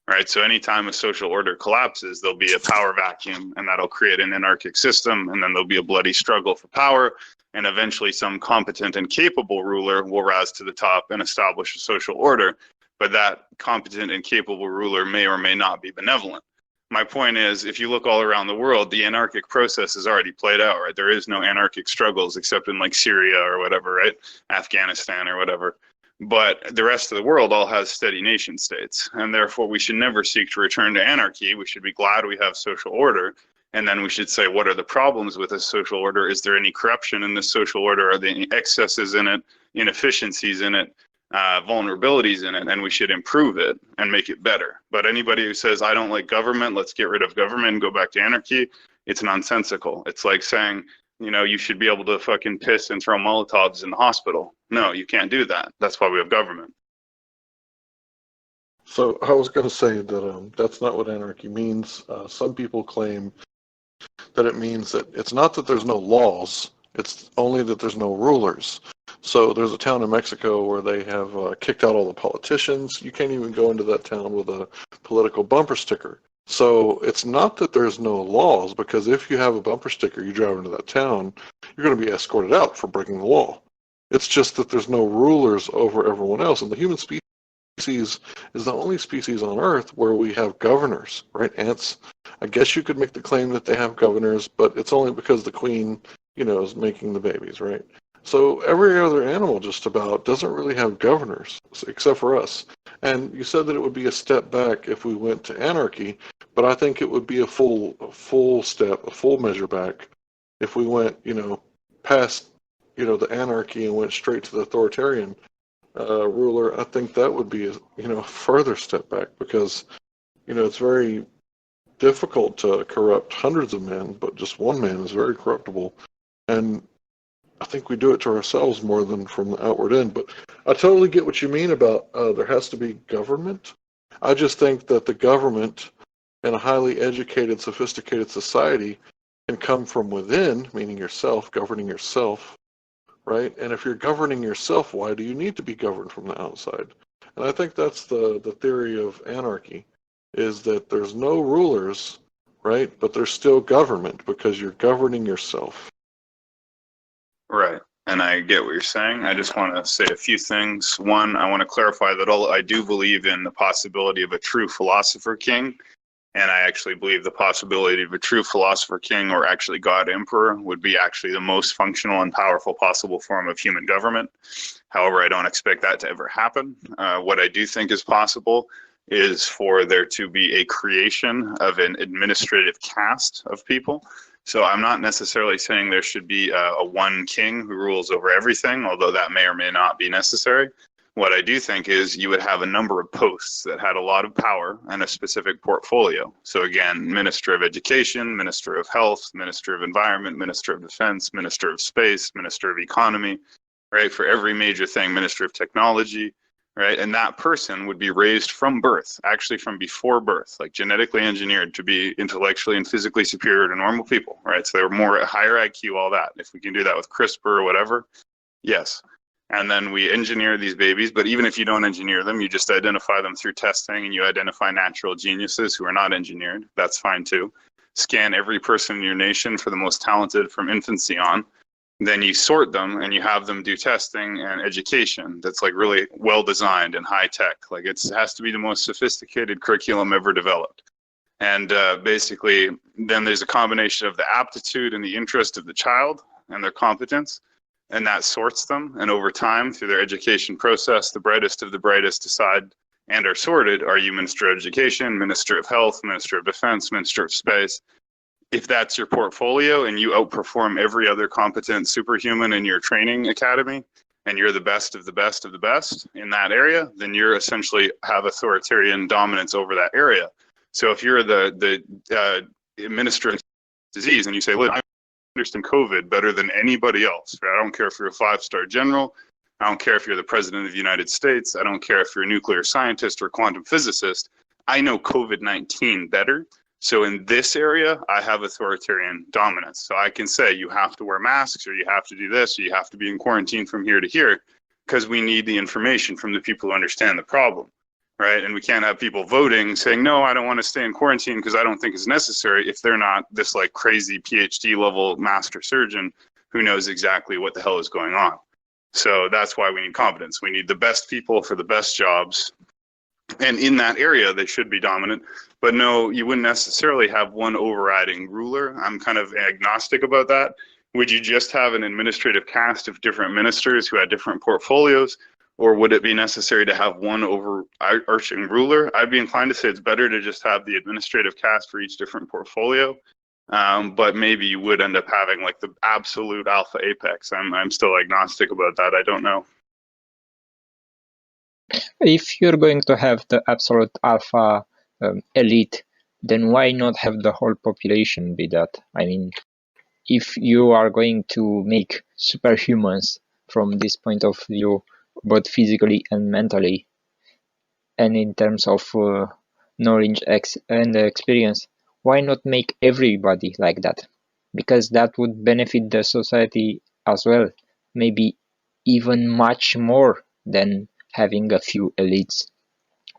Right, so anytime a social order collapses, there'll be a power vacuum, and that'll create an anarchic system, and then there'll be a bloody struggle for power, and eventually some competent and capable ruler will rise to the top and establish a social order. But that competent and capable ruler may or may not be benevolent. My point is, if you look all around the world, the anarchic process is already played out, right? There is no anarchic struggles except in like Syria or whatever, right? Afghanistan or whatever. But the rest of the world all has steady nation states, and therefore we should never seek to return to anarchy. We should be glad we have social order, and then we should say, what are the problems with this social order? Is there any corruption in this social order? Are there any excesses in it, inefficiencies in it, vulnerabilities in it? And we should improve it and make it better. But anybody who says, I don't like government, let's get rid of government and go back to anarchy, it's nonsensical. It's like saying, you should be able to fucking piss and throw Molotovs in the hospital. No, you can't do that. That's why we have government. So I was going to say that that's not what anarchy means. Some people claim that it means that it's not that there's no laws, it's only that there's no rulers. So there's a town in Mexico where they have kicked out all the politicians. You can't even go into that town with a political bumper sticker. So it's not that there's no laws, because if you have a bumper sticker, you drive into that town, you're going to be escorted out for breaking the law. It's just that there's no rulers over everyone else. And the human species is the only species on Earth where we have governors, right? Ants, I guess you could make the claim that they have governors, but it's only because the queen, is making the babies, right? So every other animal just about doesn't really have governors, except for us. And you said that it would be a step back if we went to anarchy, but I think it would be a full step, a full measure back if we went, past, the anarchy and went straight to the authoritarian ruler. I think that would be, a further step back because, it's very difficult to corrupt hundreds of men, but just one man is very corruptible. And I think we do it to ourselves more than from the outward in. But I totally get what you mean about there has to be government. I just think that the government in a highly educated, sophisticated society can come from within, meaning yourself, governing yourself, right? And if you're governing yourself, why do you need to be governed from the outside? And I think that's the theory of anarchy, is that there's no rulers, right? But there's still government because you're governing yourself. Right. And I get what you're saying. I just want to say a few things. One, I want to clarify that I do believe in the possibility of a true philosopher king. And I actually believe the possibility of a true philosopher king, or actually God emperor, would be actually the most functional and powerful possible form of human government. However, I don't expect that to ever happen. What I do think is possible is for there to be a creation of an administrative caste of people. So I'm not necessarily saying there should be a one king who rules over everything, although that may or may not be necessary. What I do think is you would have a number of posts that had a lot of power and a specific portfolio. So again, Minister of Education, Minister of Health, Minister of Environment, Minister of Defense, Minister of Space, Minister of Economy, right? For every major thing, Minister of Technology, right? And that person would be raised from birth, actually from before birth, like genetically engineered to be intellectually and physically superior to normal people, right? So they were more higher IQ, all that. If we can do that with CRISPR or whatever, yes. And then we engineer these babies, but even if you don't engineer them, you just identify them through testing and you identify natural geniuses who are not engineered. That's fine too. Scan every person in your nation for the most talented from infancy on. Then you sort them and you have them do testing and education that's like really well designed and high tech. Like it has to be the most sophisticated curriculum ever developed. And basically, then there's a combination of the aptitude and the interest of the child and their competence. And that sorts them. And over time, through their education process, the brightest of the brightest decide and are sorted. Are you Minister of Education, Minister of Health, Minister of Defense, Minister of Space? If that's your portfolio and you outperform every other competent superhuman in your training academy, and you're the best of the best of the best in that area, then you're essentially have authoritarian dominance over that area. So if you're the Minister of Disease and you say, look, I understand COVID better than anybody else. Right? I don't care if you're a 5-star general. I don't care if you're the president of the United States. I don't care if you're a nuclear scientist or quantum physicist. I know COVID-19 better. So in this area, I have authoritarian dominance. So I can say you have to wear masks, or you have to do this, or you have to be in quarantine from here to here, because we need the information from the people who understand the problem. Right. And we can't have people voting saying, no, I don't want to stay in quarantine because I don't think it's necessary, if they're not this like crazy PhD level master surgeon who knows exactly what the hell is going on. So that's why we need competence. We need the best people for the best jobs. And in that area, they should be dominant. But no, you wouldn't necessarily have one overriding ruler. I'm kind of agnostic about that. Would you just have an administrative cast of different ministers who had different portfolios? Or would it be necessary to have one overarching ruler? I'd be inclined to say it's better to just have the administrative cast for each different portfolio. But maybe you would end up having like the absolute alpha apex. I'm still agnostic about that. I don't know. If you're going to have the absolute alpha elite, then why not have the whole population be that? I mean, if you are going to make superhumans from this point of view, both physically and mentally, and in terms of knowledge and experience, why not make everybody like that? Because that would benefit the society as well, maybe even much more than having a few elites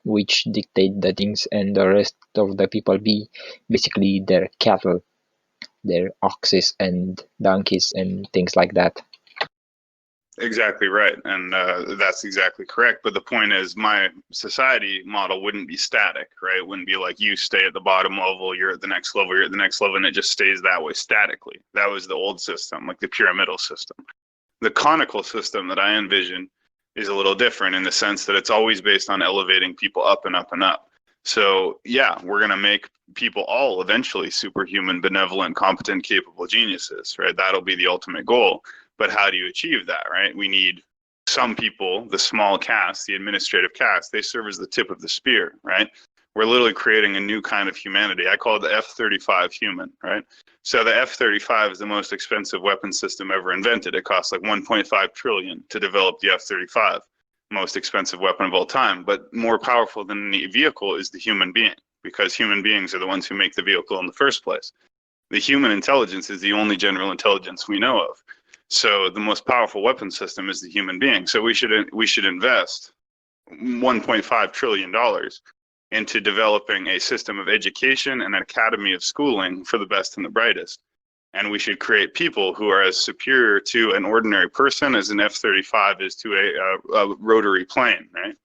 which dictate the things and the rest of the people be basically their cattle, their oxes and donkeys and things like that. Exactly right, and that's exactly correct. But the point is, my society model wouldn't be static, right? It wouldn't be like you stay at the bottom level, you're at the next level, you're at the next level, and it just stays that way statically. That was the old system, like the pyramidal system. The conical system that I envision is a little different in the sense that it's always based on elevating people up and up and up. So yeah, we're going to make people all eventually superhuman, benevolent, competent, capable geniuses, right? That'll be the ultimate goal. But how do you achieve that, right? We need some people, the small caste, the administrative caste, they serve as the tip of the spear, right? We're literally creating a new kind of humanity. I call it the F-35 human, right? So the F-35 is the most expensive weapon system ever invented. It costs like 1.5 trillion to develop the F-35, most expensive weapon of all time. But more powerful than the vehicle is the human being, because human beings are the ones who make the vehicle in the first place. The human intelligence is the only general intelligence we know of. So the most powerful weapon system is the human being. So we should invest $1.5 trillion into developing a system of education and an academy of schooling for the best and the brightest. And we should create people who are as superior to an ordinary person as an F-35 is to a rotary plane, right?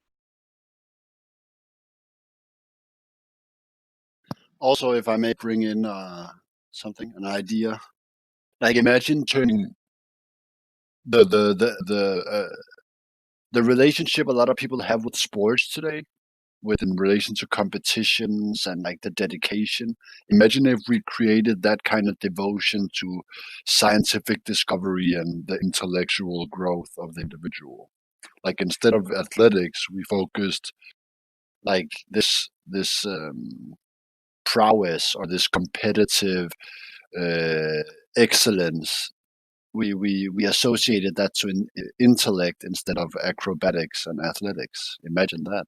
Also, if I may bring in an idea, like imagine turning the relationship a lot of people have with sports today, in relation to competitions and like the dedication. Imagine if we created that kind of devotion to scientific discovery and the intellectual growth of the individual. Like instead of athletics, we focused like this prowess or this competitive excellence. We associated that to intellect instead of acrobatics and athletics. Imagine that.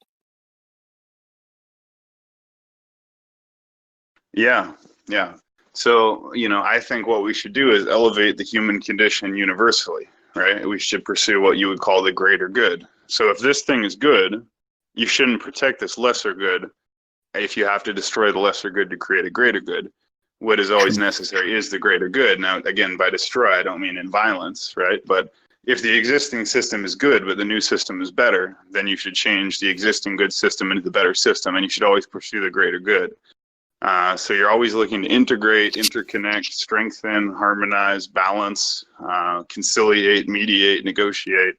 Yeah, yeah. So, I think what we should do is elevate the human condition universally, right? We should pursue what you would call the greater good. So if this thing is good, you shouldn't protect this lesser good if you have to destroy the lesser good to create a greater good. What is always necessary is the greater good. Now, again, by destroy, I don't mean in violence, right? But if the existing system is good, but the new system is better, then you should change the existing good system into the better system, and you should always pursue the greater good. So you're always looking to integrate, interconnect, strengthen, harmonize, balance, conciliate, mediate, negotiate,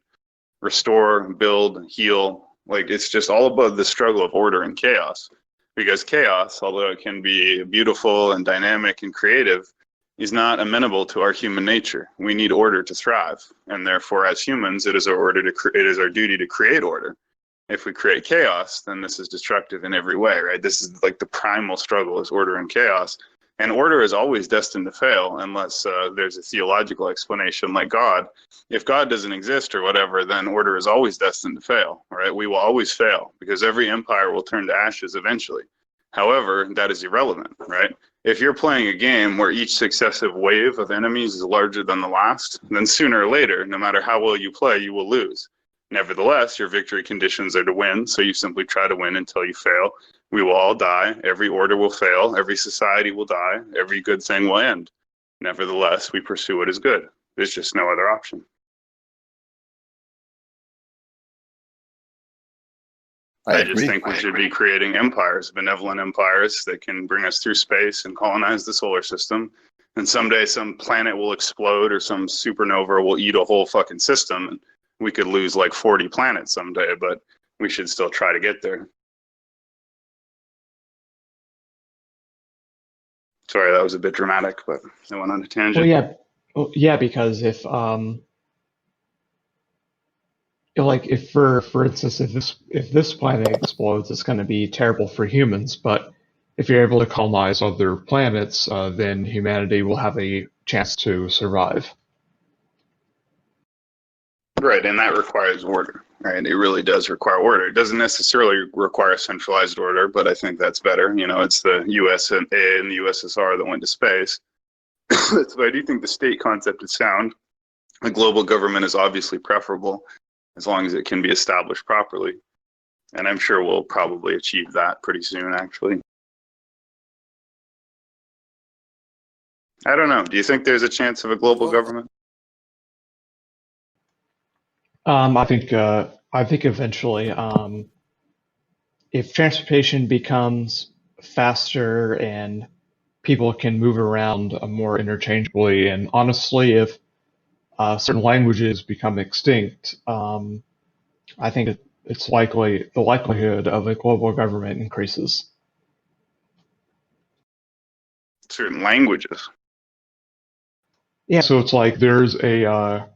restore, build, heal. Like it's just all above the struggle of order and chaos. Because chaos, although it can be beautiful and dynamic and creative, is not amenable to our human nature. We need order to thrive, and therefore, as humans, it is our duty to create order. If we create chaos, then this is destructive in every way, right? This is like the primal struggle is order and chaos. And order is always destined to fail unless there's a theological explanation like God. If God doesn't exist or whatever, then order is always destined to fail, right? We will always fail because every empire will turn to ashes eventually. However, that is irrelevant, right? If you're playing a game where each successive wave of enemies is larger than the last, then sooner or later, no matter how well you play, you will lose. Nevertheless, your victory conditions are to win, so you simply try to win until you fail. We will all die. Every order will fail. Every society will die. Every good thing will end. Nevertheless, we pursue what is good. There's just no other option. I just think we should be creating empires, benevolent empires that can bring us through space and colonize the solar system. And someday some planet will explode or some supernova will eat a whole fucking system. And we could lose like 40 planets someday, but we should still try to get there. Sorry, that was a bit dramatic, but I went on a tangent. Well, yeah, because if for instance, if this planet explodes, it's going to be terrible for humans. But if you're able to colonize other planets, then humanity will have a chance to survive. Right, and that requires order, right? It really does require order. It doesn't necessarily require centralized order, but I think that's better. It's the USA and the USSR that went to space. So I do think the state concept is sound. A global government is obviously preferable as long as it can be established properly. And I'm sure we'll probably achieve that pretty soon, actually. I don't know. Do you think there's a chance of a global government? I think eventually, if transportation becomes faster and people can move around more interchangeably, and honestly, if certain languages become extinct, I think it's likely the likelihood of a global government increases. Certain languages. Yeah, so it's like there's a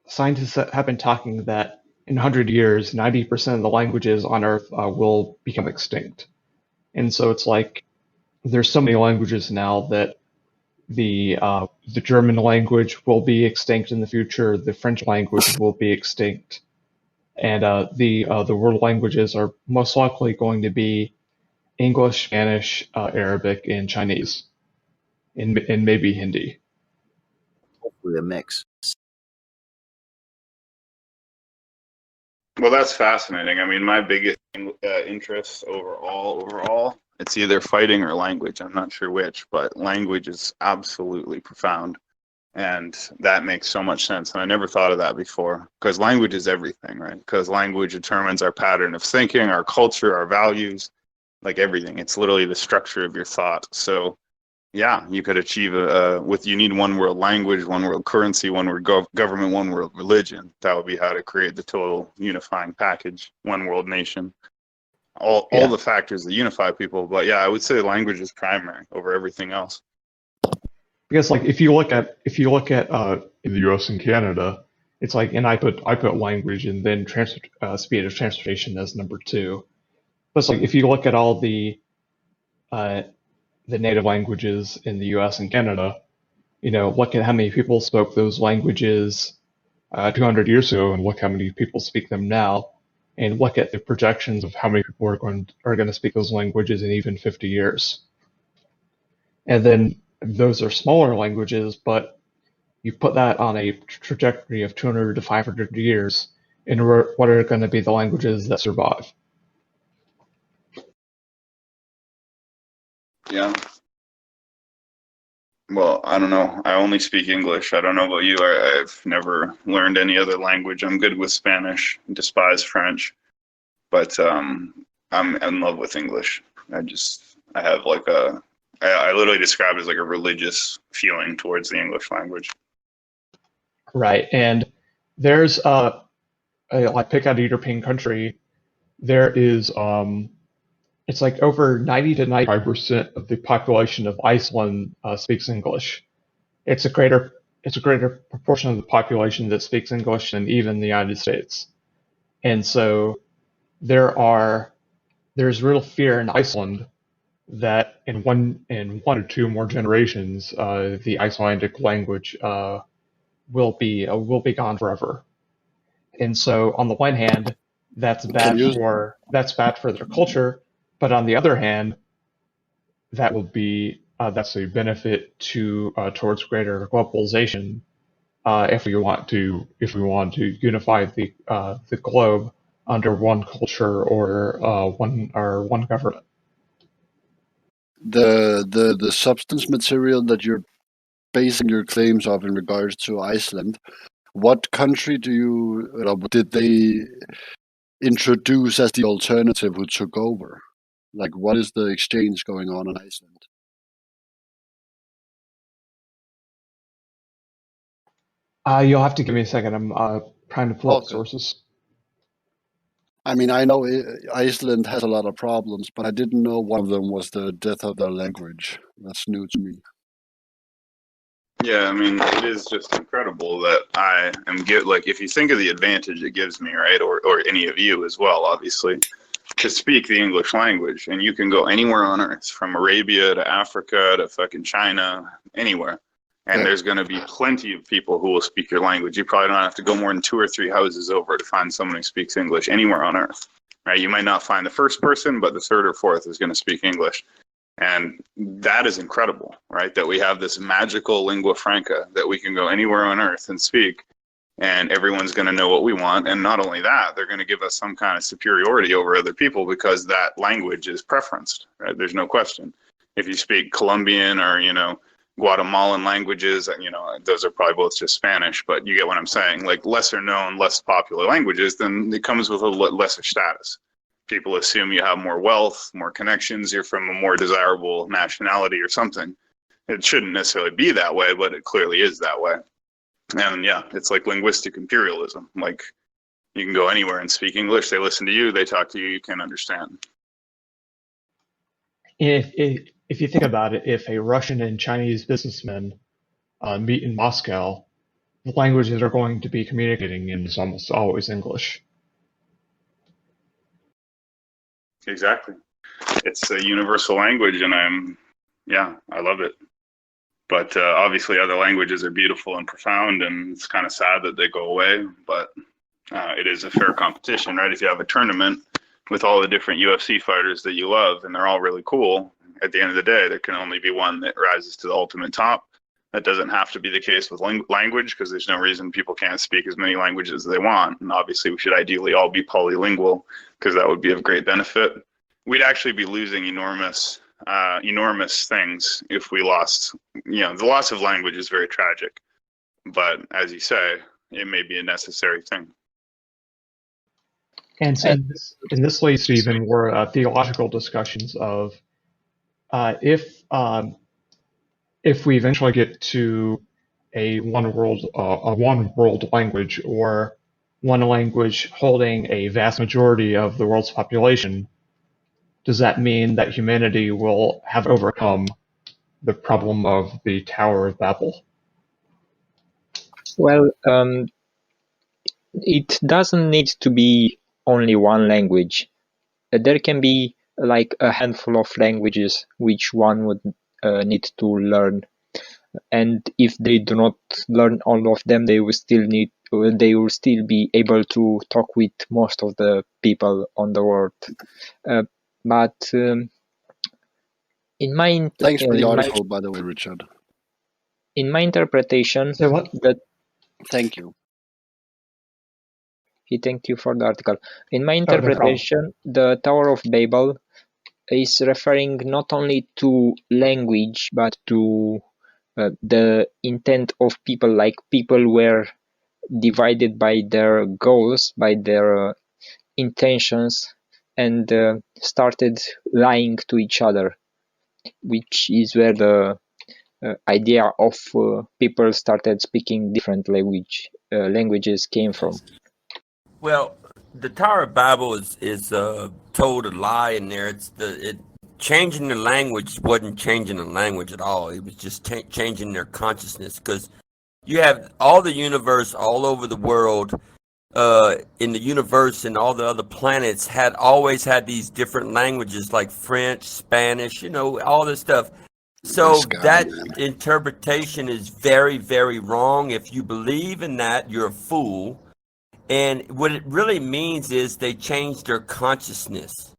scientists that have been talking that in 100 years, 90% of the languages on Earth will become extinct. And so it's like there's so many languages now that the German language will be extinct in the future. The French language will be extinct, and the world languages are most likely going to be English, Spanish, Arabic, and Chinese, and maybe Hindi. Hopefully a mix. Well, that's fascinating. I mean, my biggest interest overall, it's either fighting or language. I'm not sure which, but language is absolutely profound. And that makes so much sense. And I never thought of that before, because language is everything, right? Because language determines our pattern of thinking, our culture, our values, like everything. It's literally the structure of your thought. So yeah, you could achieve you need one world language, one world currency, one world government, one world religion. That would be how to create the total unifying package, one world nation. All the factors that unify people. But yeah, I would say language is primary over everything else. Because like if you look at in the U.S. and Canada, it's like, and I put language and then speed of transportation as number 2. But it's like if you look at all the native languages in the U.S. and Canada, look at how many people spoke those languages 200 years ago, and look how many people speak them now, and look at the projections of how many people are going to speak those languages in even 50 years. And then those are smaller languages, but you put that on a trajectory of 200 to 500 years, and what are going to be the languages that survive? Yeah. Well, I don't know. I only speak English. I don't know about you. I've never learned any other language. I'm good with Spanish, despise French, but I'm in love with English. I have like I literally describe it as like a religious feeling towards the English language. Right, and there's like pick out a European country, there is it's like over 90 to 95% of the population of Iceland speaks English. It's a greater proportion of the population that speaks English than even the United States. And so there's real fear in Iceland that in one or two more generations, the Icelandic language will be gone forever. And so on the one hand, that's bad for their culture, but on the other hand, that's a benefit towards greater globalization if we want to unify the globe under one culture or one government. The substance material that you're basing your claims of in regards to Iceland, what country did they introduce as the alternative who took over? Like, what is the exchange going on in Iceland? You'll have to give me a second. I'm trying to pull up sources. I mean, I know Iceland has a lot of problems, but I didn't know one of them was the death of their language. That's new to me. Yeah, I mean, it is just incredible that I am like, if you think of the advantage it gives me, right, or any of you as well, obviously, to speak the English language, and you can go anywhere on Earth, from Arabia to Africa to fucking China, anywhere, and there's going to be plenty of people who will speak your language. You probably don't have to go more than 2 or 3 houses over to find someone who speaks English anywhere on Earth, right? You might not find the first person, but the third or fourth is going to speak English. And that is incredible, right? That we have this magical lingua franca that we can go anywhere on Earth and speak, and everyone's going to know what we want. And not only that, they're going to give us some kind of superiority over other people because that language is preferenced, right? There's no question. If you speak Colombian or, Guatemalan languages, those are probably both just Spanish, but you get what I'm saying. Like lesser known, less popular languages, then it comes with a lesser status. People assume you have more wealth, more connections, you're from a more desirable nationality or something. It shouldn't necessarily be that way, but it clearly is that way. And yeah, it's like linguistic imperialism. Like you can go anywhere and speak English. They listen to you. They talk to you. You can't understand. If you think about it, if a Russian and Chinese businessmen meet in Moscow, the language that they're going to be communicating in is almost always English. Exactly. It's a universal language, and I love it. But obviously, other languages are beautiful and profound, and it's kind of sad that they go away. But it is a fair competition, right? If you have a tournament with all the different UFC fighters that you love, and they're all really cool, at the end of the day, there can only be one that rises to the ultimate top. That doesn't have to be the case with language, because there's no reason people can't speak as many languages as they want. And obviously, we should ideally all be polylingual, because that would be of great benefit. We'd actually be losing enormous things if we lost. The loss of language is very tragic, but as you say, it may be a necessary thing. And so in this leads to even more theological discussions of if we eventually get to a one world language, or one language holding a vast majority of the world's population, does that mean that humanity will have overcome the problem of the Tower of Babel? Well, it doesn't need to be only one language. There can be like a handful of languages which one would need to learn, and if they do not learn all of them, they will still be able to talk with most of the people on the world. But in my Thanks for the article, by the way, Richard. In my interpretation, So what? Thank you. He thanked you for the article. In my interpretation, the Tower of Babel is referring not only to language, but to the intent of people. Like people were divided by their goals, by their intentions, and started lying to each other, which is where the idea of people started speaking different languages came from. Well, the Tower of Babel is told a lie in there. Changing the language wasn't changing the language at all. It was just changing their consciousness, because you have all the universe all over the world. In the universe and all the other planets always had these different languages, like French, Spanish, all this stuff. So that interpretation is very, very wrong. If you believe in that, you're a fool. And what it really means is they changed their consciousness.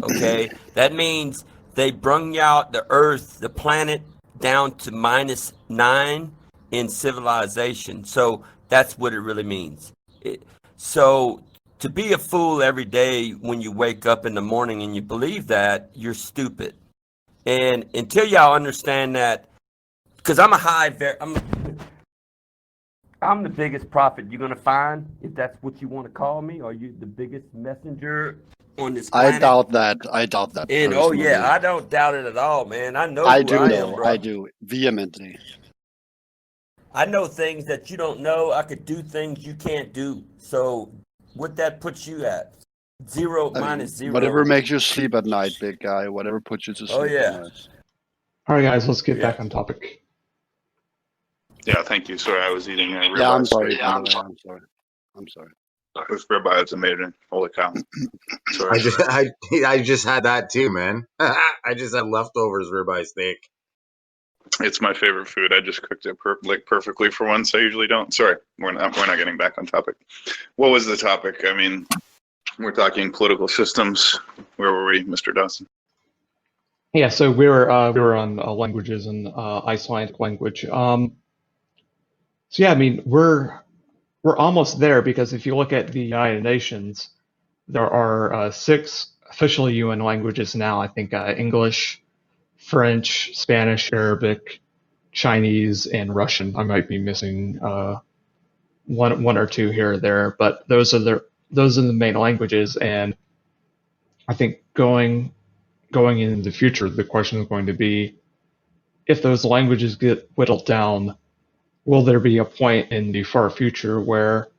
Okay? That means they brung out the Earth, the planet, down to -9 in civilization. So that's what it really means. So to be a fool every day when you wake up in the morning and you believe that, you're stupid. And until y'all understand that, because I'm the biggest prophet you're gonna find, if that's what you want to call me. Are you the biggest messenger on this planet? I doubt that. And oh yeah, I don't doubt it at all, man. I know I who do I know. am, bro. I do vehemently. I know things that you don't know. I could do things you can't do. So what that puts you at? Zero minus zero. Whatever makes you sleep at night, big guy. Whatever puts you to sleep at night. All right, guys, let's get back on topic. Yeah, thank you. Sorry, I was eating a ribeye. Yeah, I'm sorry. Steak. I'm sorry. This ribeye is amazing. Holy cow. Sorry. I just had that too, man. I just had leftovers ribeye steak. It's my favorite food. I just cooked it perfectly for once. I usually don't. Sorry, we're not getting back on topic. What was the topic? I mean, we're talking political systems. Where were we, Mr. Dawson? Yeah, so we were on languages and Icelandic language. So yeah, I mean we're almost there, because if you look at the United Nations, there are 6 official UN languages now. I think English, French, Spanish, Arabic, Chinese, and Russian. I might be missing one or two here or there, but those are the main languages. And I think going into the future, the question is going to be, if those languages get whittled down, will there be a point in the far future where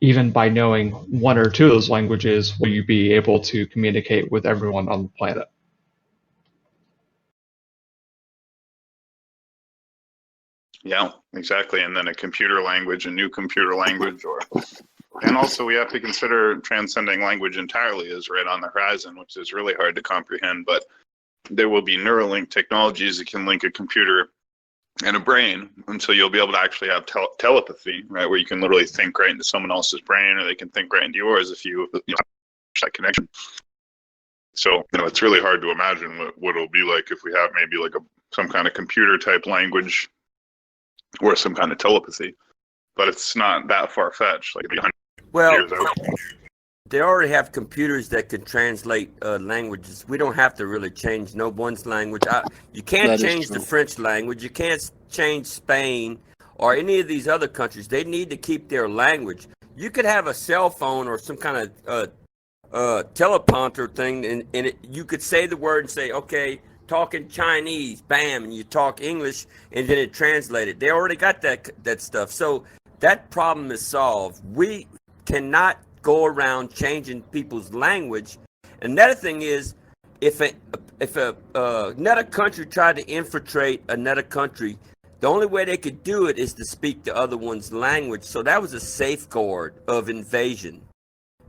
even by knowing one or two of those languages, will you be able to communicate with everyone on the planet? Yeah, exactly. And then a computer language, a new computer language, and also we have to consider transcending language entirely is right on the horizon, which is really hard to comprehend. But there will be Neuralink technologies that can link a computer and a brain, until you'll be able to actually have telepathy, right, where you can literally think right into someone else's brain, or they can think right into yours if you know that connection. So it's really hard to imagine what it'll be like if we have maybe like some kind of computer type language or some kind of telepathy. But it's not that far fetched. Like, it'd be 100 years out. They already have computers that can translate languages. We don't have to really change no one's language. You can't change the French language. You can't change Spain or any of these other countries. They need to keep their language. You could have a cell phone or some kind of teleprompter thing, and you could say the word and say, okay, talk in Chinese, bam, and you talk English, and then it translated. They already got that stuff. So that problem is solved. We cannot go around changing people's language. Another thing is, if another country tried to infiltrate another country, the only way they could do it is to speak the other one's language. So that was a safeguard of invasion.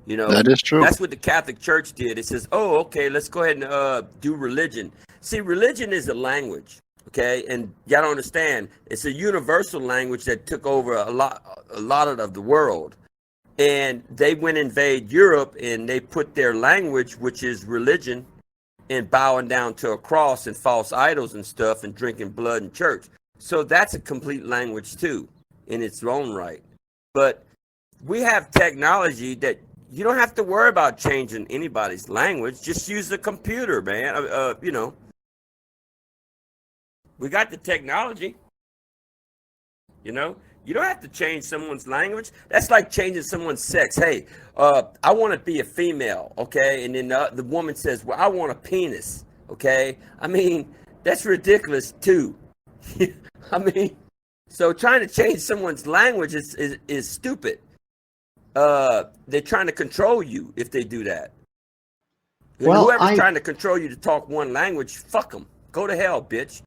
That is true. That's what the Catholic Church did. It says, oh, okay, let's go ahead and do religion. See, religion is a language, okay? And y'all don't understand. It's a universal language that took over a lot of the world. And they went invade Europe, and they put their language, which is religion, and bowing down to a cross and false idols and stuff and drinking blood in church. So that's a complete language too, in its own right. But we have technology that you don't have to worry about changing anybody's language. Just use the computer, man. We got the technology. You don't have to change someone's language. That's like changing someone's sex. Hey, I want to be a female, okay? And then the woman says, well, I want a penis, okay? I mean, that's ridiculous too. So trying to change someone's language is stupid. They're trying to control you if they do that. Well, whoever's trying to control you to talk one language, fuck them. Go to hell, bitch.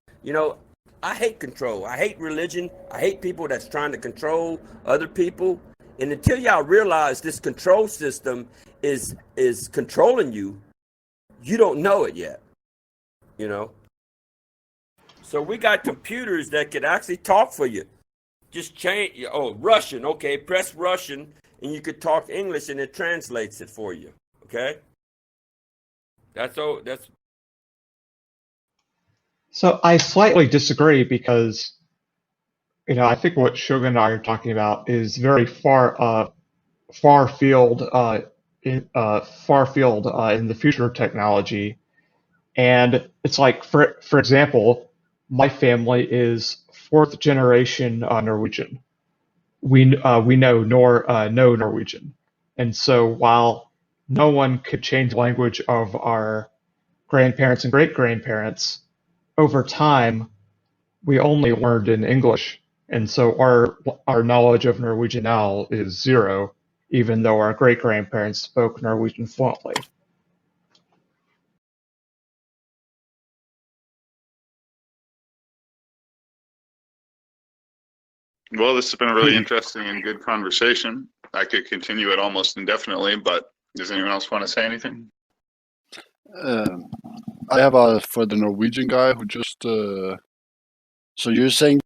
I hate control. I hate religion. I hate people that's trying to control other people. And until y'all realize this control system is controlling you, you don't know it yet. So we got computers that could actually talk for you. Just change. Russian. Okay, press Russian, and you could talk English, and it translates it for you. Okay. That's all. So I slightly disagree because, I think what Shogun and I are talking about is very far field in the future of technology, and it's like, for example, my family is fourth generation Norwegian. We know Norwegian, and so while no one could change the language of our grandparents and great grandparents, over time, we only learned in English, and so our knowledge of Norwegian now is zero, even though our great-grandparents spoke Norwegian fluently. Well, this has been a really interesting and good conversation. I could continue it almost indefinitely, but does anyone else want to say anything? I have for the Norwegian guy who just. So you're saying